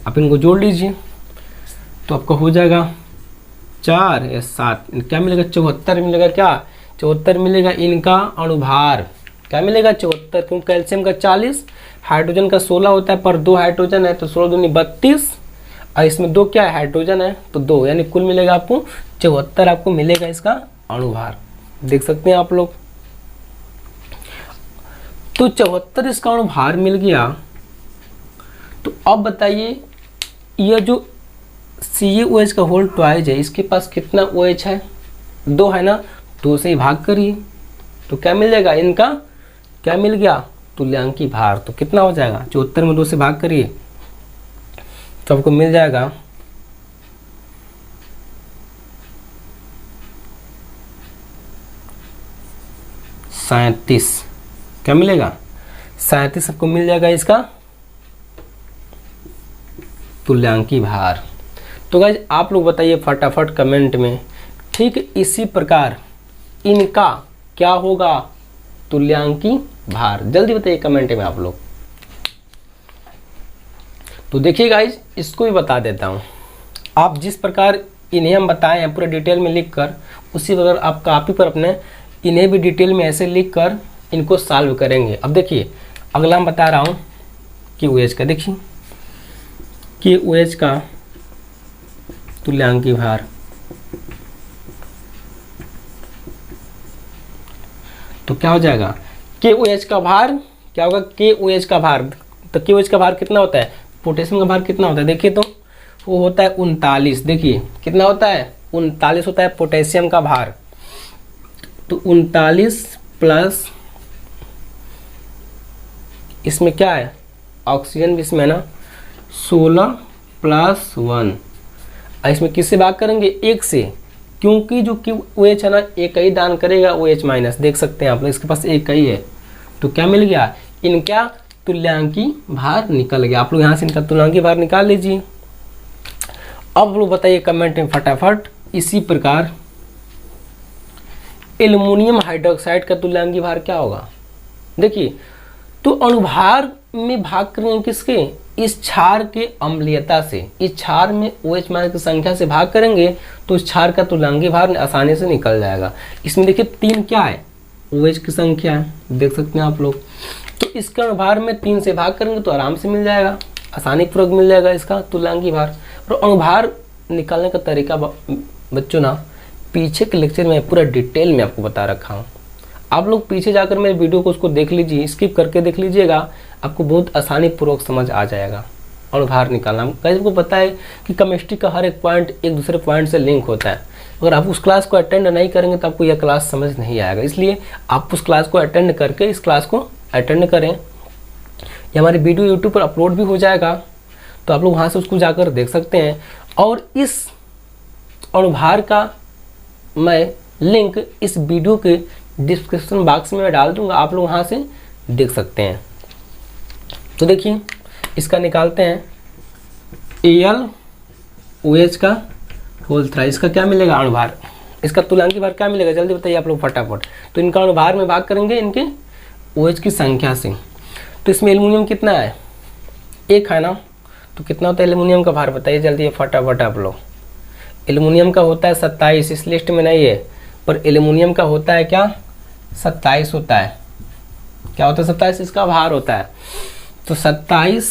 आप इनको जोड़ लीजिए तो आपका हो जाएगा 4 या 7, क्या मिलेगा 74 मिलेगा। क्या 74 मिलेगा इनका अणुभार, क्या मिलेगा 74, क्योंकि कैल्शियम का 40 हाइड्रोजन का 16 होता है, पर 2 हाइड्रोजन है तो 16 दूनी 32, और इसमें 2 क्या है हाइड्रोजन है तो 2, यानी कुल मिलेगा आपको 74 आपको मिलेगा इसका अणुभार। देख सकते हैं आप लोग, तो 74 इसका अणुभार मिल गया। तो अब बताइए यह जो CaOH का होल ट्वाइस है इसके पास कितना OH है, 2 है ना, 2 से ही भाग करिए तो क्या मिल जाएगा, इनका क्या मिल गया तुल्यांकी भार। तो कितना हो जाएगा 74 में 2 से भाग करिए तो आपको मिल जाएगा 37, क्या मिलेगा 37 आपको मिल जाएगा इसका तुल्यांकी भार। तो गाइज आप लोग बताइए फटाफट कमेंट में, ठीक इसी प्रकार इनका क्या होगा तुल्यांकी भार, जल्दी बताइए कमेंट में आप लोग। तो देखिए गाइज इसको भी बता देता हूँ, आप जिस प्रकार इन्हें हम बताए हैं पूरे डिटेल में लिख कर, उसी प्रकार आप कॉपी पर अपने इन्हें भी डिटेल में ऐसे लिख कर इनको सॉल्व करेंगे। अब देखिए अगला मैं बता रहा हूँ KaOH का, देखिए KaOH का तुल्यांकी भार, तो क्या हो जाएगा KaOH का भार, क्या होगा KaOH का भार, तो KaOH का भार कितना होता है, पोटेशियम का भार कितना होता है, देखिए तो वो होता है 39, देखिए कितना होता है 39 होता है पोटेशियम का भार। तो 39 प्लस इसमें क्या है ऑक्सीजन भी इसमें है ना 16 प्लस 1, इसमें किससे भाग करेंगे 1 से, क्योंकि जो KaOH है ना एक ही दान करेगा OH माइनस। देख सकते हैं आप लोग इसके पास एक ही है, तो क्या मिल गया इनका तुल्यांकी भार निकल गया। आप लोग यहाँ से इनका तुल्यांकी भार निकाल लीजिए। अब लोग बताइए कमेंट में फटाफट, इसी प्रकार एल्युमिनियम हाइड्रोक्साइड का तुल्यांकी भार क्या होगा। देखिए तो अणुभार में भाग करेंगे किसके, इस क्षार के अम्लीयता से, इस क्षार में OH मान की संख्या से भाग करेंगे तो इस क्षार का तुल्यांकी भार आसानी से निकल जाएगा। इसमें देखिए 3 क्या है, OH की संख्या है, देख सकते हैं आप लोग। तो इसका अणुभार में 3 से भाग करेंगे तो आराम से मिल जाएगा, आसानी पूर्वक मिल जाएगा इसका तुल्यांकी भार। और अणुभार निकालने का तरीका बच्चों ना पीछे के लेक्चर में पूरा डिटेल में आपको बता रखा हूँ। आप लोग पीछे जाकर मेरे वीडियो को उसको देख लीजिए, स्किप करके देख लीजिएगा, आपको बहुत आसानी पूर्वक समझ आ जाएगा अणुभार निकालना। कई को पता है कि केमिस्ट्री का हर एक पॉइंट एक दूसरे पॉइंट से लिंक होता है। अगर आप उस क्लास को अटेंड नहीं करेंगे तो आपको यह क्लास समझ नहीं आएगा, इसलिए आप उस क्लास को अटेंड करके इस क्लास को अटेंड करें। ये हमारी वीडियो यूट्यूब पर अपलोड भी हो जाएगा, तो आप लोग वहाँ से उसको जाकर देख सकते हैं। और इस अणुभार का मैं लिंक इस वीडियो के डिस्क्रिप्शन बॉक्स में डाल दूंगा, आप लोग वहाँ से देख सकते हैं। तो देखिए इसका निकालते हैं AlOH का होल 3, इसका क्या मिलेगा अणुभार, इसका तुल्यांकी भार क्या मिलेगा जल्दी बताइए आप लोग फटाफट। तो इनका अणुभार में भाग करेंगे इनके OH की संख्या से। तो इसमें एल्युमिनियम कितना है, 1 है ना, तो कितना होता है एल्युमिनियम का भार बताइए जल्दी फटाफट आप लोग। एल्युमिनियम का होता है 27, इस लिस्ट में नहीं है, पर एल्युमिनियम का होता है क्या 27 होता है। क्या होता है 27, इसका भार होता है। तो 27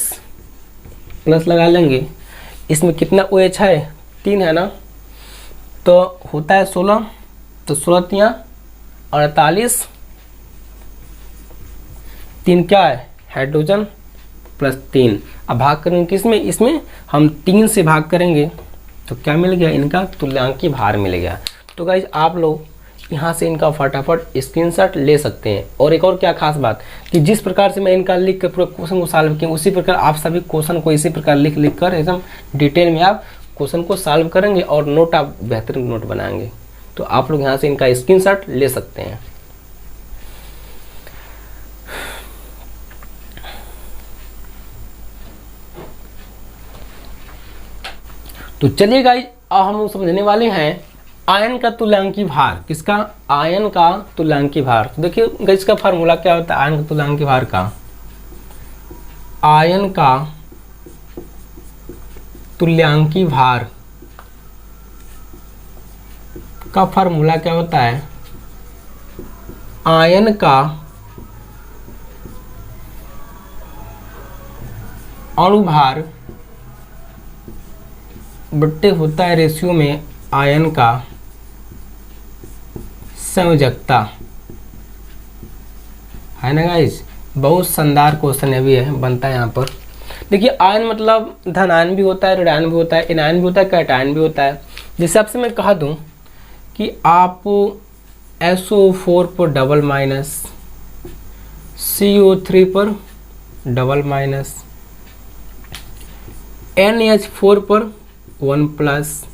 प्लस लगा लेंगे, इसमें कितना OH है 3 है ना, तो होता है 16, तो 16 तियाँ 48, 3 क्या है हाइड्रोजन प्लस 3। अब भाग करेंगे किसमें, इसमें हम 3 से भाग करेंगे तो क्या मिल गया, इनका तुल्यांकी भार मिल गया। तो गाइज आप लोग यहाँ से इनका फटाफट स्क्रीनशॉट ले सकते हैं। और एक और क्या खास बात कि जिस प्रकार से मैं इनका लिख कर पूरा क्वेश्चन को सॉल्व किया, उसी प्रकार आप सभी क्वेश्चन को इसी प्रकार लिख कर एकदम डिटेल में आप क्वेश्चन को सॉल्व करेंगे और नोट आप बेहतरीन नोट बनाएंगे। तो आप लोग यहाँ से इनका स्क्रीनशॉट ले सकते हैं। तो चलिए गाइज अब हम समझने वाले हैं आयन का तुल्यांकी भार। किसका, आयन का तुल्यांकी भार। तो देखिए गाइज का फार्मूला क्या होता है आयन का तुल्यांकी भार का। आयन का तुल्यांकी भार का फार्मूला क्या होता है, आयन का अणुभार बट्टे होता है रेशियो में आयन का संयोजकता, है ना गाइस। बहुत शानदार क्वेश्चन है भी है, बनता है यहाँ पर। देखिए आयन मतलब धन आयन भी होता है, ऋण आयन भी होता है, एनायन भी होता है, कैटायन भी होता है। जैसे आपसे मैं कहा दूं कि आप SO4 पर डबल माइनस, CO3 पर डबल माइनस, NH4 पर 1 प्लस,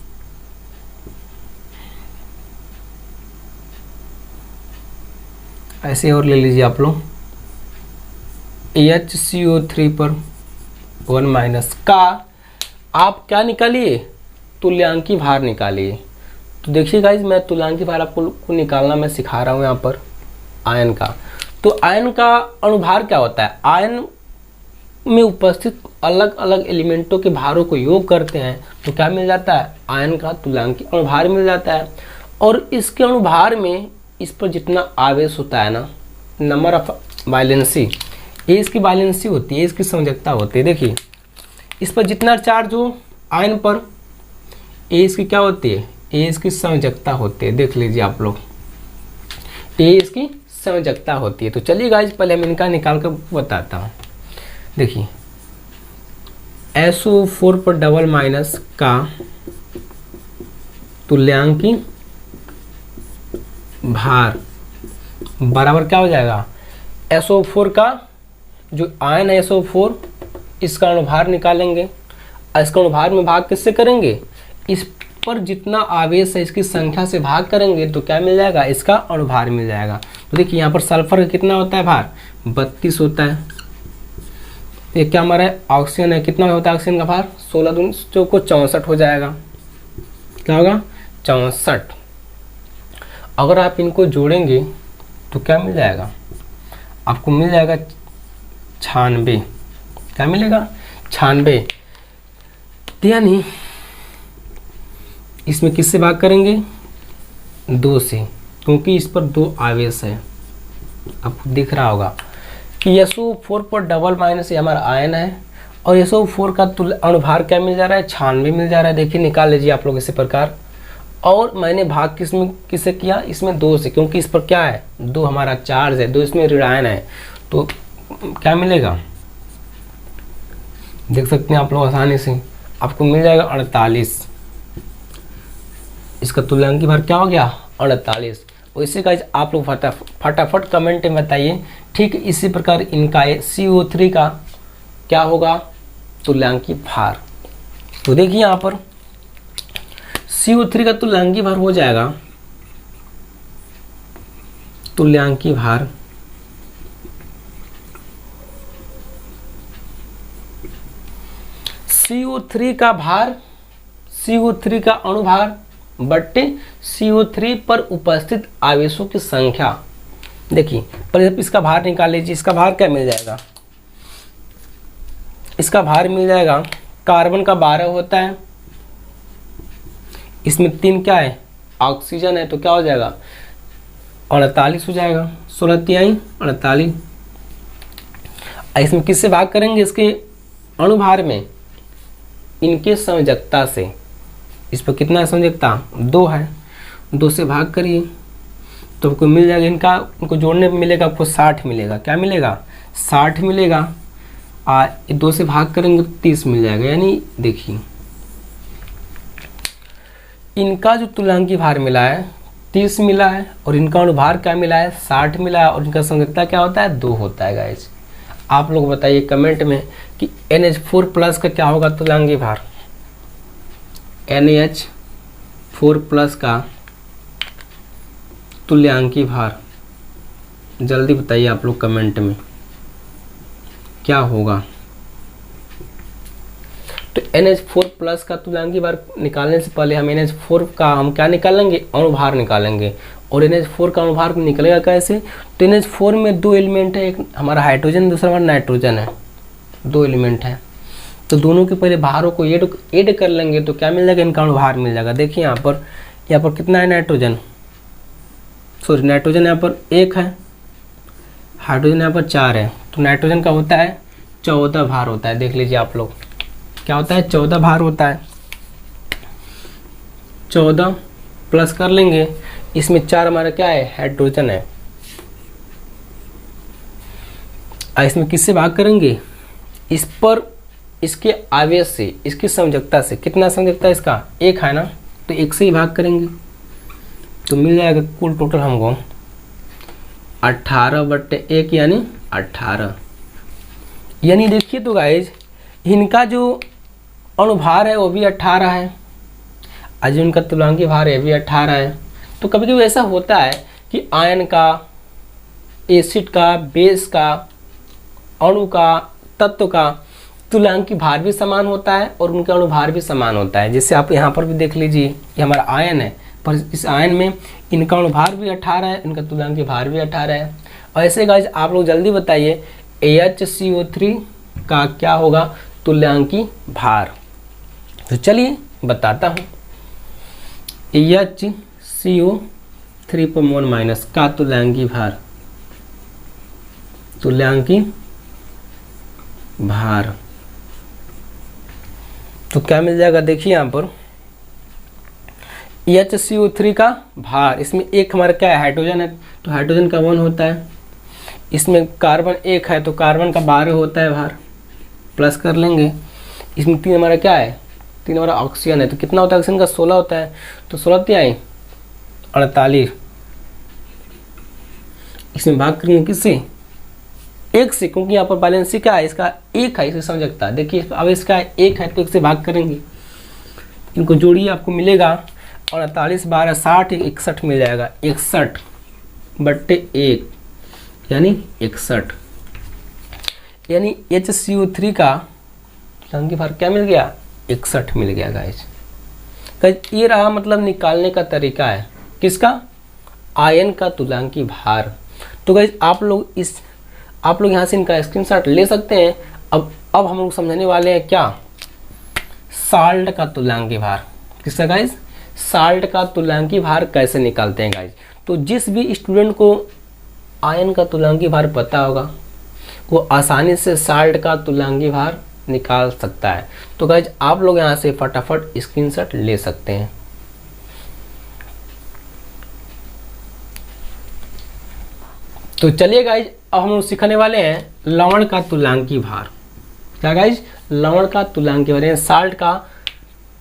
ऐसे और ले लीजिए आप लोग HCO3 पर 1 माइनस का आप क्या निकालिए, तुल्यांकी भार निकालिए। तो देखिए गाइज मैं तुल्यांकी भार आपको निकालना मैं सिखा रहा हूँ यहाँ पर आयन का। तो आयन का अणुभार क्या होता है, आयन में उपस्थित अलग अलग एलिमेंटों के भारों को योग करते हैं तो क्या मिल जाता है, आयन का तुल्यांकी अणुभार मिल जाता है। और इसके अणुभार में इस पर जितना आवेश होता है ना, नंबर ऑफ वाइलेंसी, ये इसकी वाइलेंसी होती है, इसकी संयोजकता होती है। देखिए इस पर जितना चार्ज हो आयन पर, ये इसकी क्या होती है, ये इसकी संयोजकता होती है। देख लीजिए आप लोग, ये इसकी संयोजकता होती है। तो चलिए गाइज पहले हम इनका निकाल कर बताता हूँ। देखिए SO4 पर डबल माइनस का तुल्यांकी भार बराबर क्या हो जाएगा, SO4 का जो आयन है SO4 इसका अणुभार निकालेंगे, इसका अणुभार में भाग किससे करेंगे, इस पर जितना आवेश है इसकी संख्या से भाग करेंगे तो क्या मिल जाएगा, इसका अणुभार मिल जाएगा। तो देखिए यहाँ पर सल्फर का कितना होता है भार, 32 होता है। ये क्या हमारा ऑक्सीजन है, कितना होता है ऑक्सीजन का भार, 16 दूनी 64 हो जाएगा। क्या होगा 64। अगर आप इनको जोड़ेंगे तो क्या मिल जाएगा, आपको मिल जाएगा 96। क्या मिलेगा, 96। यानी इसमें किससे भाग करेंगे? 2 से, क्योंकि इस पर 2 आवेश है। आपको दिख रहा होगा कि SO4 पर डबल माइनस ये हमारा आयन है और SO4 का अणुभार क्या मिल जा रहा है? 96 मिल जा रहा है। देखिए निकाल लीजिए आप लोग इसी प्रकार। और मैंने भाग किससे किया? इसमें 2 से, क्योंकि इस पर क्या है? 2 हमारा चार्ज है, 2 इसमें ऋणायन है, तो क्या मिलेगा? देख सकते हैं आप लोग आसानी से, आपको मिल जाएगा 48। इसका तुल्यांकी भार क्या हो गया? 48। वैसे गाइस आप लोग फटाफट कमेंट में बताइए। ठीक इसी प्रकार इनका CO3 का क्या होगा? तुल्यांकी भार। तो देखिए यहाँ पर CO3 का तुल्यांकी भार हो जाएगा, तुल्यांकी भार CO3 का भार, CO3 का अणुभार बट्टे CO3 पर उपस्थित आवेशों की संख्या। देखिए पहले इसका भार निकाल लीजिए। इसका भार क्या मिल जाएगा? इसका भार मिल जाएगा, कार्बन का 12 होता है, इसमें 3 क्या है? ऑक्सीजन है, तो क्या हो जाएगा? 48 हो जाएगा। 16 तिहाई 48। इसमें किससे भाग करेंगे? इसके अणुभार में इनके संयोजकता से। इस पर कितना है संयोजकता? 2 है, 2 से भाग करिए तो आपको मिल जाएगा, इनको जोड़ने पर मिलेगा आपको 60 मिलेगा। क्या मिलेगा? 60 मिलेगा। 2 से भाग करेंगे तो 30 मिल जाएगा। यानी देखिए इनका जो तुल्यांकी भार मिला है 30 मिला है और इनका अणुभार क्या मिला है? 60 मिला है और इनका संयोजकता क्या होता है? 2 होता है गाइस। आप लोग बताइए कमेंट में कि NH4 प्लस का क्या होगा तुल्यांकी भार? NH4 प्लस का तुल्यांकी भार जल्दी बताइए आप लोग कमेंट में क्या होगा। तो NH4 प्लस का तुल्यांकी भार निकालने से पहले हम NH4 का हम क्या निकालेंगे? अणुभार निकालेंगे। और NH4 का अणुभार निकलेगा कैसे? तो NH4 में 2 एलिमेंट है, एक हमारा हाइड्रोजन, दूसरा हमारा नाइट्रोजन है। 2 एलिमेंट है, तो दोनों के पहले भारों को ऐड कर लेंगे तो क्या मिल जाएगा? इनका अणुभार मिल जाएगा। देखिए यहाँ पर कितना है? नाइट्रोजन, सॉरी नाइट्रोजन यहाँ पर 1 है, हाइड्रोजन यहाँ पर 4 है, तो नाइट्रोजन का होता है 14 भार होता है। देख लीजिए आप लोग क्या होता है? 14 भार होता है। 14 प्लस कर लेंगे, इसमें 4 हमारा क्या है? हाइड्रोजन है। इसमें किससे भाग करेंगे? इस पर इसके आवेश से, इसकी संयोजकता से। कितना संयोजकता इसका? 1 है ना, तो 1 से ही भाग करेंगे तो मिल जाएगा कुल टोटल हमको 18/1 यानी 18। यानी देखिए तो गाइज इनका जो अणुभार है वो भी 18 है, आज उनका तुल्यांकी भार है भी 18 है। तो कभी कभी ऐसा होता है कि आयन का, एसिड का, बेस का, अणु का, तत्व का तुल्यांकी भार भी समान होता है और उनका अणुभार भी समान होता है। जैसे आप यहाँ पर भी देख लीजिए, ये हमारा आयन है, पर इस आयन में इनका अणुभार भी 18 है, इनका तुल्यांकी भार भी 18 है। और ऐसे गाइज आप लोग जल्दी बताइए HCO3 का क्या होगा तुल्यांकी भार? तो चलिए बताता हूँ। HCO3 पर मोल माइनस का तुल्यांकी भार, तुल्यांकी भार तो क्या मिल जाएगा? देखिए यहाँ पर HCO3 का भार, इसमें 1 हमारा क्या है? हाइड्रोजन है, तो हाइड्रोजन का 1 होता है। इसमें कार्बन 1 है तो कार्बन का 12 होता है भार, प्लस कर लेंगे। इसमें 3 हमारा क्या है? 3 हमारा ऑक्सीजन है, तो कितना होता है? ऑक्सीजन का 16 होता है, तो 16 तिहाई 48। इसमें भाग करेंगे किससे? 1 से, क्योंकि यहाँ पर बैलेंसी क्या है? इसका 1 है, इसे समझता है। देखिए अब इसका 1 है तो 1 से भाग करेंगे, इनको जोड़िए आपको मिलेगा 48 12 60 61 मिल जाएगा। 61/1 यानी 61। यानी HCO3 का तुल्यांकी भार क्या मिल गया? 61 मिल गया गाइस। ये रहा मतलब निकालने का तरीका है किसका? आयन का तुल्यांकी भार। तो गाइस आप लोग यहाँ से इनका स्क्रीनशॉट ले सकते हैं अब हम लोग समझने वाले हैं क्या, साल्ट का तुल्यांकी भार। किसका गाइज, साल्ट का तुल्यांकी भार कैसे निकालते हैं गाइज। तो जिस भी स्टूडेंट को आयन का तुल्यांकी भार पता होगा वो आसानी से साल्ट का तुल्यांकी भार निकाल सकता है। तो गाइज आप लोग यहाँ से फटाफट स्क्रीनशॉट ले सकते हैं। तो चलिए गाइज अब हम लोग सीखने वाले हैं लवण का तुल्यांकी भार। क्या गाइज, लवण का तुल्यांकी भार, साल्ट का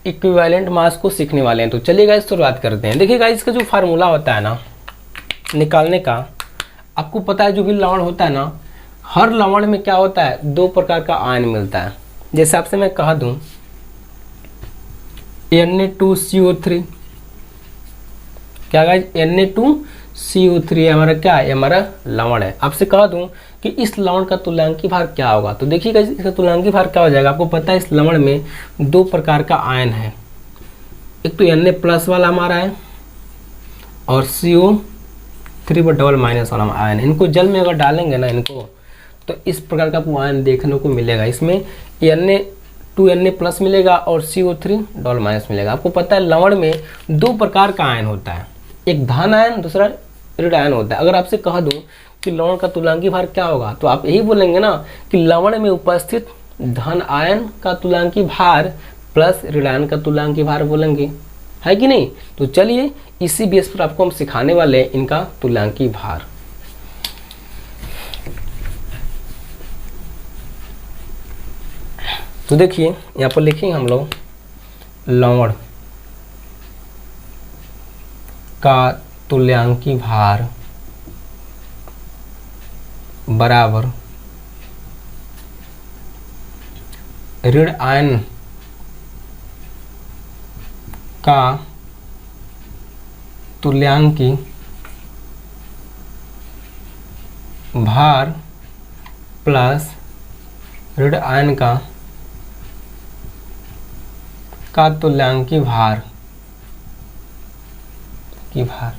इक्विवेलेंट मास को सीखने वाले हैं। तो चलिए गाइज शुरुआत करते हैं। देखिए गाइज इसका जो फार्मूला होता है ना निकालने का, आपको पता है जो भी लवण होता है ना, हर लवण में क्या होता है, दो प्रकार का आयन मिलता है। जैसे आपसे मैं कह दूं Na2CO3, क्या गाइज Na2CO3 हमारा क्या है, हमारा लवण है। आपसे कह दूं कि इस लवण का तुल्यांकी भार क्या होगा, तो देखिए गाइज इसका तुल्यांकी भार क्या हो जाएगा। आपको पता है इस लवण में दो प्रकार का आयन है, एक तो Na+ वाला हमारा है और CO3 पर डबल माइनस वाला आयन। इनको जल में अगर डालेंगे ना इनको, तो इस प्रकार का आपको आयन देखने को मिलेगा। इसमें Na2Na+ मिलेगा और CO3 डबल माइनस मिलेगा। आपको पता है लवण में दो प्रकार का आयन होता है, एक धन आयन दूसरा ऋण आयन होता है। अगर आपसे कह दूं कि लवण का तुल्यांकी भार क्या होगा, तो आप यही बोलेंगे ना कि लवण में उपस्थित धन आयन का तुल्यांकी भार प्लस ऋण आयन का तुल्यांकी भार बोलेंगे, है कि नहीं। तो चलिए इसी बेस पर आपको हम सिखाने वाले हैं इनका तुल्यांकी भार। तो देखिए यहाँ पर लिखेंगे हम लोग लवण का तुल्यांकी भार बराबर ऋण आयन का तुल्यांकी भार प्लस ऋण आयन का तुल्यांकी भार की भार।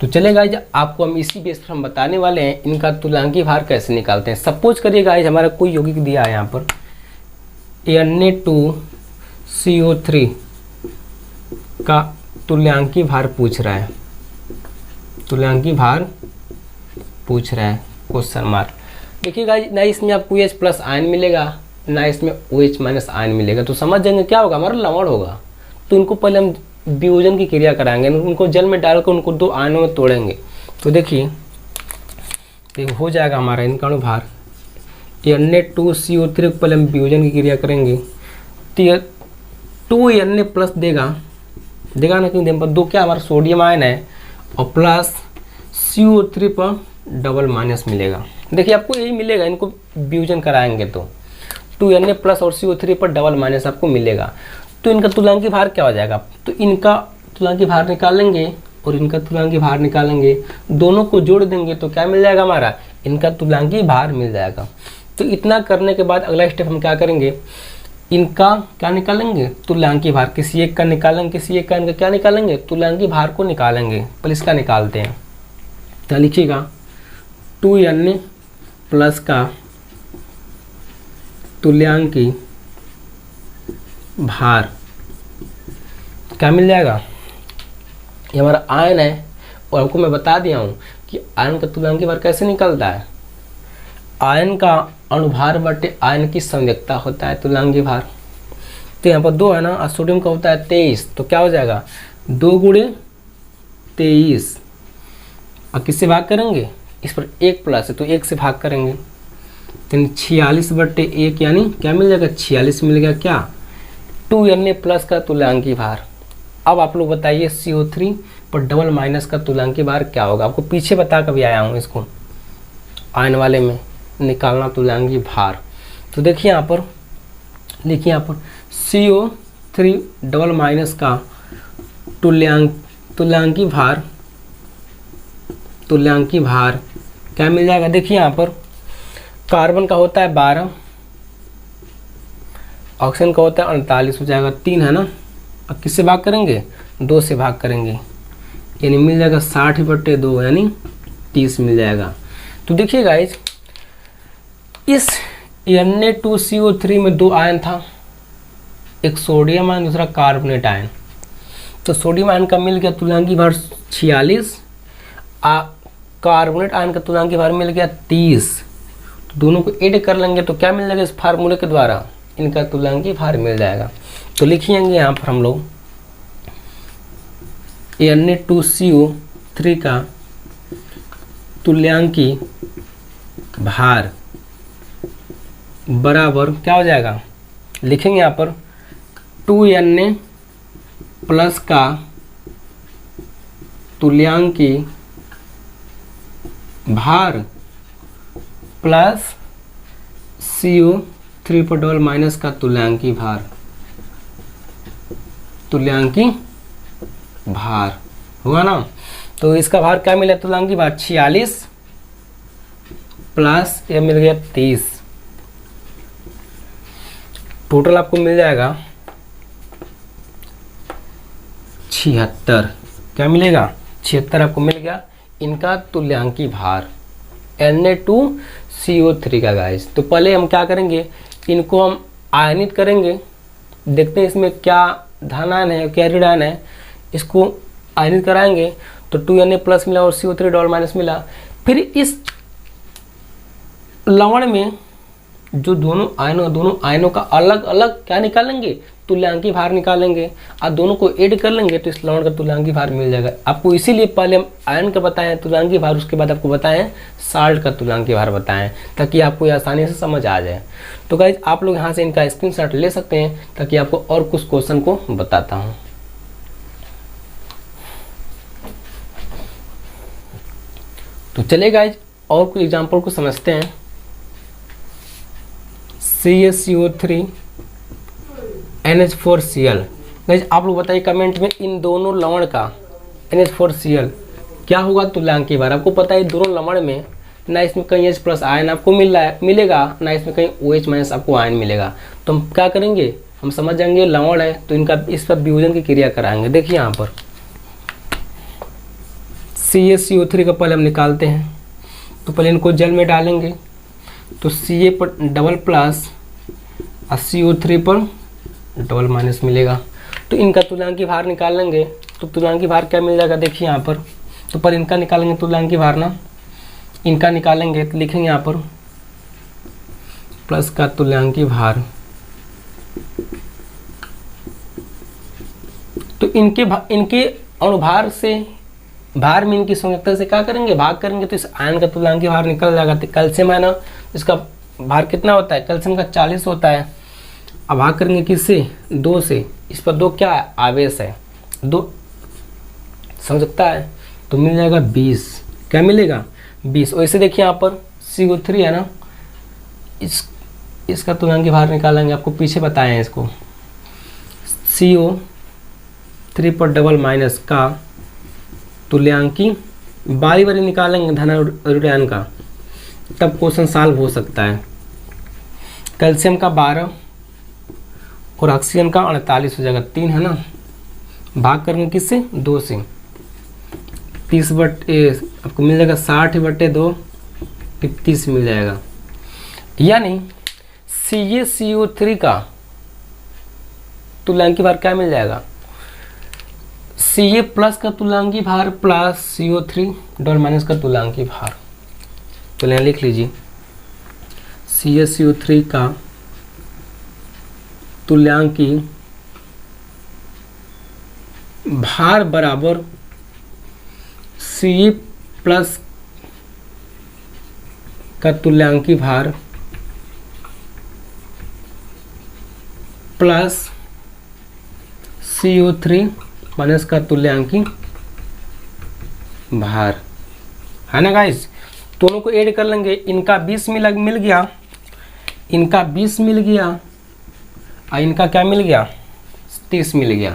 तो चलिए गाइज आपको हम इसी बेस पर हम बताने वाले हैं इनका तुल्यांकी भार कैसे निकालते हैं। सपोज करिए गाइज हमारा कोई यौगिक दिया है यहाँ पर Na2CO3 का तुल्यांकी भार पूछ रहा है, तुल्यांकी भार पूछ रहा है क्वेश्चन मार्क। देखिए गाइज ना इसमें आपको H+ आयन मिलेगा ना इसमें OH- आयन मिलेगा। तो समझ जाएंगे क्या होगा, हमारा लवण होगा। तो इनको पहले हम वियोजन की क्रिया कराएंगे, उनको जल में डालकर उनको दो आयनों में तोड़ेंगे। तो देखिए हो जाएगा हमारा इनका अनुभार Na2CO3 पहले हम वियोजन की क्रिया करेंगे तो 2Na+ देगा ना, क्योंकि दो क्या हमारा सोडियम आयन है और प्लस CO3 पर डबल माइनस मिलेगा। देखिए आपको यही मिलेगा, इनको वियोजन कराएंगे तो 2Na+ और CO3 पर डबल माइनस आपको मिलेगा। तो इनका तुल्यांकी भार क्या हो जाएगा, तो इनका तुल्यांकी भार निकालेंगे और इनका तुल्यांकी भार निकालेंगे, दोनों को जोड़ देंगे तो क्या मिल जाएगा हमारा, इनका तुल्यांकी भार मिल जाएगा। तो इतना करने के बाद अगला स्टेप हम क्या करेंगे, इनका क्या निकालेंगे, तुल्यांकी भार। किसी एक का निकालेंगे, किसी एक का इनका क्या निकालेंगे, तुल्यांकी भार को निकालेंगे। पहले इसका निकालते हैं। तो लिखिएगा 2Na+ का तुल्यांकी भार क्या मिल जाएगा, ये हमारा आयन है। और आपको मैं बता दिया हूँ कि आयन का तुल्यांकी भार कैसे निकलता है, आयन का अनुभार बटे आयन की संवेगता होता है तुल्यांकी भार। तो यहाँ पर 2 है ना, और सोडियम का होता है 23, तो क्या हो जाएगा 2 × 23। और किससे भाग करेंगे, इस पर 1+ है तो 1 से भाग करेंगे, तो 46/1 यानी क्या मिल जाएगा, 46 मिल गया क्या, 2Na+ का तुल्यांकी भार। अब आप लोग बताइए CO3 पर डबल माइनस का तुल्यांकी भार क्या होगा। आपको पीछे बता कर भी आया हूँ इसको, आयन वाले में निकालना तुल्यांकी भार। तो देखिए यहाँ पर, लिखिए यहाँ पर CO3 डबल माइनस का तुल्यांकी भार क्या मिल जाएगा। देखिए यहाँ पर कार्बन का होता है 12, ऑक्सीजन का होता है 48, हो जाएगा 3 है ना। अब किससे भाग करेंगे, 2 से भाग करेंगे, यानी मिल जाएगा 60/2 यानी 30 मिल जाएगा। तो देखिए गाइज इस Na2CO3 में दो आयन था, एक सोडियम आयन दूसरा कार्बोनेट आयन। तो सोडियम आयन का मिल गया तुल्यांकी भार 46, कार्बोनेट आयन का तुल्यांकी भार मिल गया 30। तो दोनों को ऐड कर लेंगे तो क्या मिल जाएगा, इस फार्मूले के द्वारा इनका तुल्यांकी भार मिल जाएगा। तो लिखेंगे यहाँ पर हम लोग Na2CO3 का तुल्यांकी भार बराबर क्या हो जाएगा, लिखेंगे यहाँ पर 2Na प्लस का तुल्यांकी भार प्लस CO3 पर डबल माइनस का तुल्यांकी भार, तुल्यांकी भार हुआ ना। तो इसका भार क्या मिला, तुल्यांकी भार 46 प्लस ये मिल गया 30, टोटल आपको मिल जाएगा 76। क्या मिलेगा, 76 आपको मिल गया इनका तुल्यांकी भार Na2CO3 का गाइस। तो पहले हम क्या करेंगे, इनको हम आयनित करेंगे, देखते हैं इसमें क्या धन आयन है क्या ऋण आयन है, इसको आयनित कराएंगे तो 2Na प्लस मिला और CO3 डबल माइनस मिला। फिर इस लवण में जो दोनों आयनों का अलग अलग क्या निकालेंगे, तुल्यांकी भार निकालेंगे और दोनों को ऐड कर लेंगे तो इस लवण का तुल्यांकी भार मिल जाएगा आपको। इसीलिए पहले हम आयन का बताएं तुल्यांकी भार, उसके बाद आपको बताएं साल्ट का तुल्यांकी भार बताएं, ताकि आपको ये आसानी से समझ आ जाए। तो गाइज आप लोग यहाँ से इनका स्क्रीनशॉट ले सकते हैं, ताकि आपको और कुछ क्वेश्चन को बताता हूँ। तो चलिए गाइज और कुछ एग्जाम्पल को समझते हैं। CaCO3 NH4Cl। गाइज आप लोग बताइए कमेंट में, इन दोनों लवण का NH4Cl क्या होगा तुल्यांकी भार। आपको पता है दोनों लवण में ना इसमें कहीं H प्लस आयन आपको मिलेगा, ना इसमें कहीं OH माइनस आपको आयन मिलेगा। तो हम क्या करेंगे, हम समझ जाएंगे लवण है तो इनका इस पर विभोजन की क्रिया कराएंगे। देखिए यहाँ पर CaCO3 का पहले हम निकालते हैं, तो पहले इनको जल में डालेंगे तो Ca पर डबल प्लस और CO3 पर डबल माइनस मिलेगा। तो इनका तुल्यांकी भार निकाल लेंगे तो तुल्यांकी भार क्या मिल जाएगा, देखिए यहाँ पर। तो पर इनका निकालेंगे तुल्यांकी भार ना, इनका निकालेंगे तो लिखेंगे यहाँ पर प्लस का तुल्यांकी भार। तो इनके अनुभार से भार में इनकी संयुक्ता से क्या करेंगे, भाग करेंगे तो इस आयन का तुल्यांकी भार निकल जाएगा। तो कैल्शियम है ना, इसका भार कितना होता है, कैल्शियम का 40 होता है। अब भाग करेंगे किससे, 2 से, इस पर 2 क्या है, आवेश है, 2 संयुक्ता है, तो मिल जाएगा 20। क्या मिलेगा, 20। वैसे देखिए यहाँ पर CO3 है ना, इसका तुल्यांकी भार निकालेंगे, आपको पीछे बताए हैं इसको। CO3 पर डबल माइनस का तुल्यांकी बारी बारी निकालेंगे धन ऋण आयन का, तब क्वेश्चन सॉल्व हो सकता है। कैल्शियम का 12 और ऑक्सीजन का 48 हो जाएगा, 3 है ना, भाग करेंगे किससे, 2 से। 30 बटे आपको मिल जाएगा 60/2 30 मिल जाएगा। यानी CaCO3 का तुल्यांकी भार क्या मिल जाएगा, Ca प्लस का तुल्यांकी भार प्लस CO3 डबल माइनस का तुल्यांकी भार। तो यहाँ लिख लीजिए CaCO3 का तुल्यांकी भार बराबर Ca प्लस का तुल्यांकी भार प्लस CO3 माइनस का तुल्यांकी भार, है ना गाइस। दोनों को ऐड कर लेंगे, इनका 20 मिल गया, इनका 20 मिल गया और इनका क्या मिल गया, 30 मिल गया,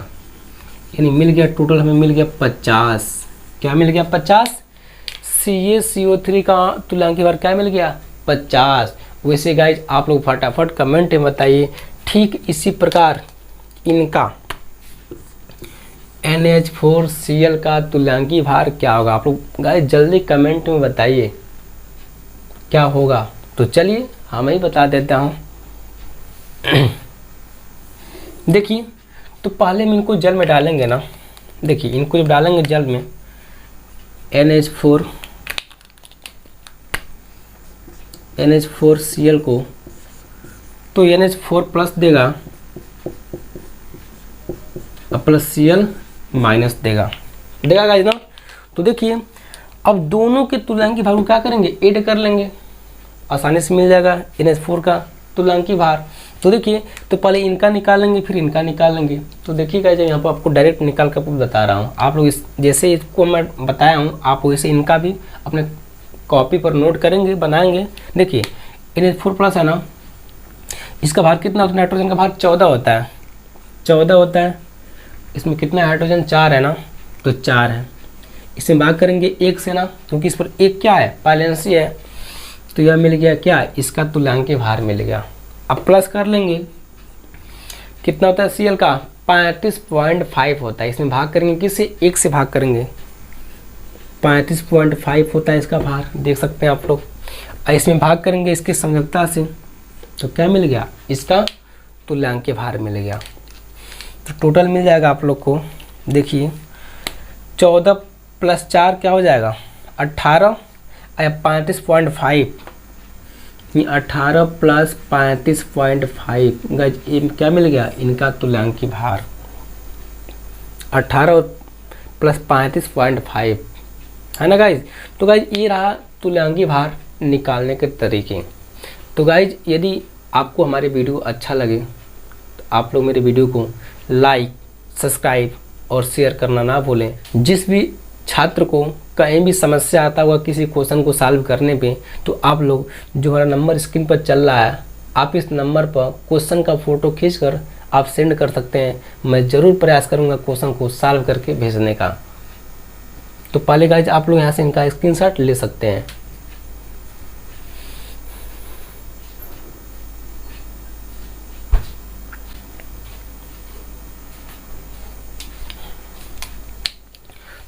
यानी मिल गया टोटल हमें मिल गया 50। क्या मिल गया, 50। CaCO3 का तुल्यांकी भार क्या मिल गया, 50। वैसे गाइज आप लोग फटाफट कमेंट में बताइए, ठीक इसी प्रकार इनका NH4Cl का तुल्यांकी भार क्या होगा। आप लोग गाइस जल्दी कमेंट में बताइए क्या होगा। तो चलिए हाँ मैं ही बता देता हूँ। देखिए, तो पहले हम इनको जल में डालेंगे ना। देखिए, इनको जब डालेंगे जल में NH4Cl को, तो NH4 प्लस देगा और प्लस Cl माइनस देगा गाइस ना। तो देखिए, अब दोनों के तुल्यांकी भार को क्या करेंगे, ऐड कर लेंगे, आसानी से मिल जाएगा NH4 का तुल्यांकी भार। तो देखिए, तो पहले इनका निकालेंगे फिर इनका निकालेंगे। तो देखिएगा, जब यहाँ पर आपको डायरेक्ट निकाल कर बता रहा हूँ, आप लोग इस जैसे इसको मैं बताया हूँ, आप वैसे इनका भी अपने कॉपी पर नोट करेंगे, बनाएंगे। देखिए, NH4 प्लस है ना, इसका भार कितना होता है, नाइट्रोजन का भार 14 होता है, 14 होता है। इसमें कितना हाइड्रोजन, 4 है ना, तो 4 है। इसमें भाग करेंगे 1 से ना, क्योंकि इस पर 1 क्या है, बैलेंसी है। तो यह मिल गया क्या, इसका तुल्यांकी भार मिल गया। अब प्लस कर लेंगे, कितना होता है Cl का, 35.5 होता है। इसमें भाग करेंगे किससे, 1 से भाग करेंगे, 35.5 होता है इसका भार, देख सकते हैं आप लोग। इसमें भाग करेंगे इसकी संयोजकता से, तो क्या मिल गया, इसका तुल्यांकी भार मिल गया। तो टोटल मिल जाएगा आप लोग को। देखिए, 14 प्लस 4 क्या हो जाएगा, 18 या 35.5, 18 प्लस 35.5 गाइज, क्या मिल गया, इनका तुल्यांकी भार 18 प्लस 35.5 है ना गाइज। तो गाइज, ये रहा तुल्यांकी भार निकालने के तरीके। तो गाइज, यदि आपको हमारे वीडियो अच्छा लगे तो आप लोग मेरे वीडियो को लाइक, सब्सक्राइब और शेयर करना ना भूलें। जिस भी छात्र को कहीं भी समस्या आता हुआ किसी क्वेश्चन को सॉल्व करने पे, तो आप लोग जो हमारा नंबर स्क्रीन पर चल रहा है, आप इस नंबर पर क्वेश्चन का फ़ोटो खींचकर आप सेंड कर सकते हैं। मैं ज़रूर प्रयास करूँगा क्वेश्चन को सॉल्व करके भेजने का। तो पहले गाइज, आप लोग यहाँ से इनका स्क्रीनशॉट ले सकते हैं।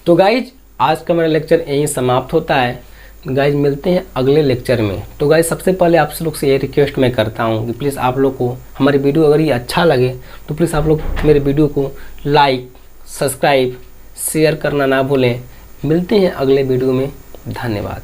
तो गाइज, आज का मेरा लेक्चर यहीं समाप्त होता है। गाइज, मिलते हैं अगले लेक्चर में। तो गाइज, सबसे पहले आप लोग से ये रिक्वेस्ट मैं करता हूँ कि प्लीज़ आप लोग को हमारी वीडियो अगर ये अच्छा लगे तो प्लीज़ आप लोग मेरे वीडियो को लाइक, सब्सक्राइब, शेयर करना ना भूलें। मिलते हैं अगले वीडियो में। धन्यवाद।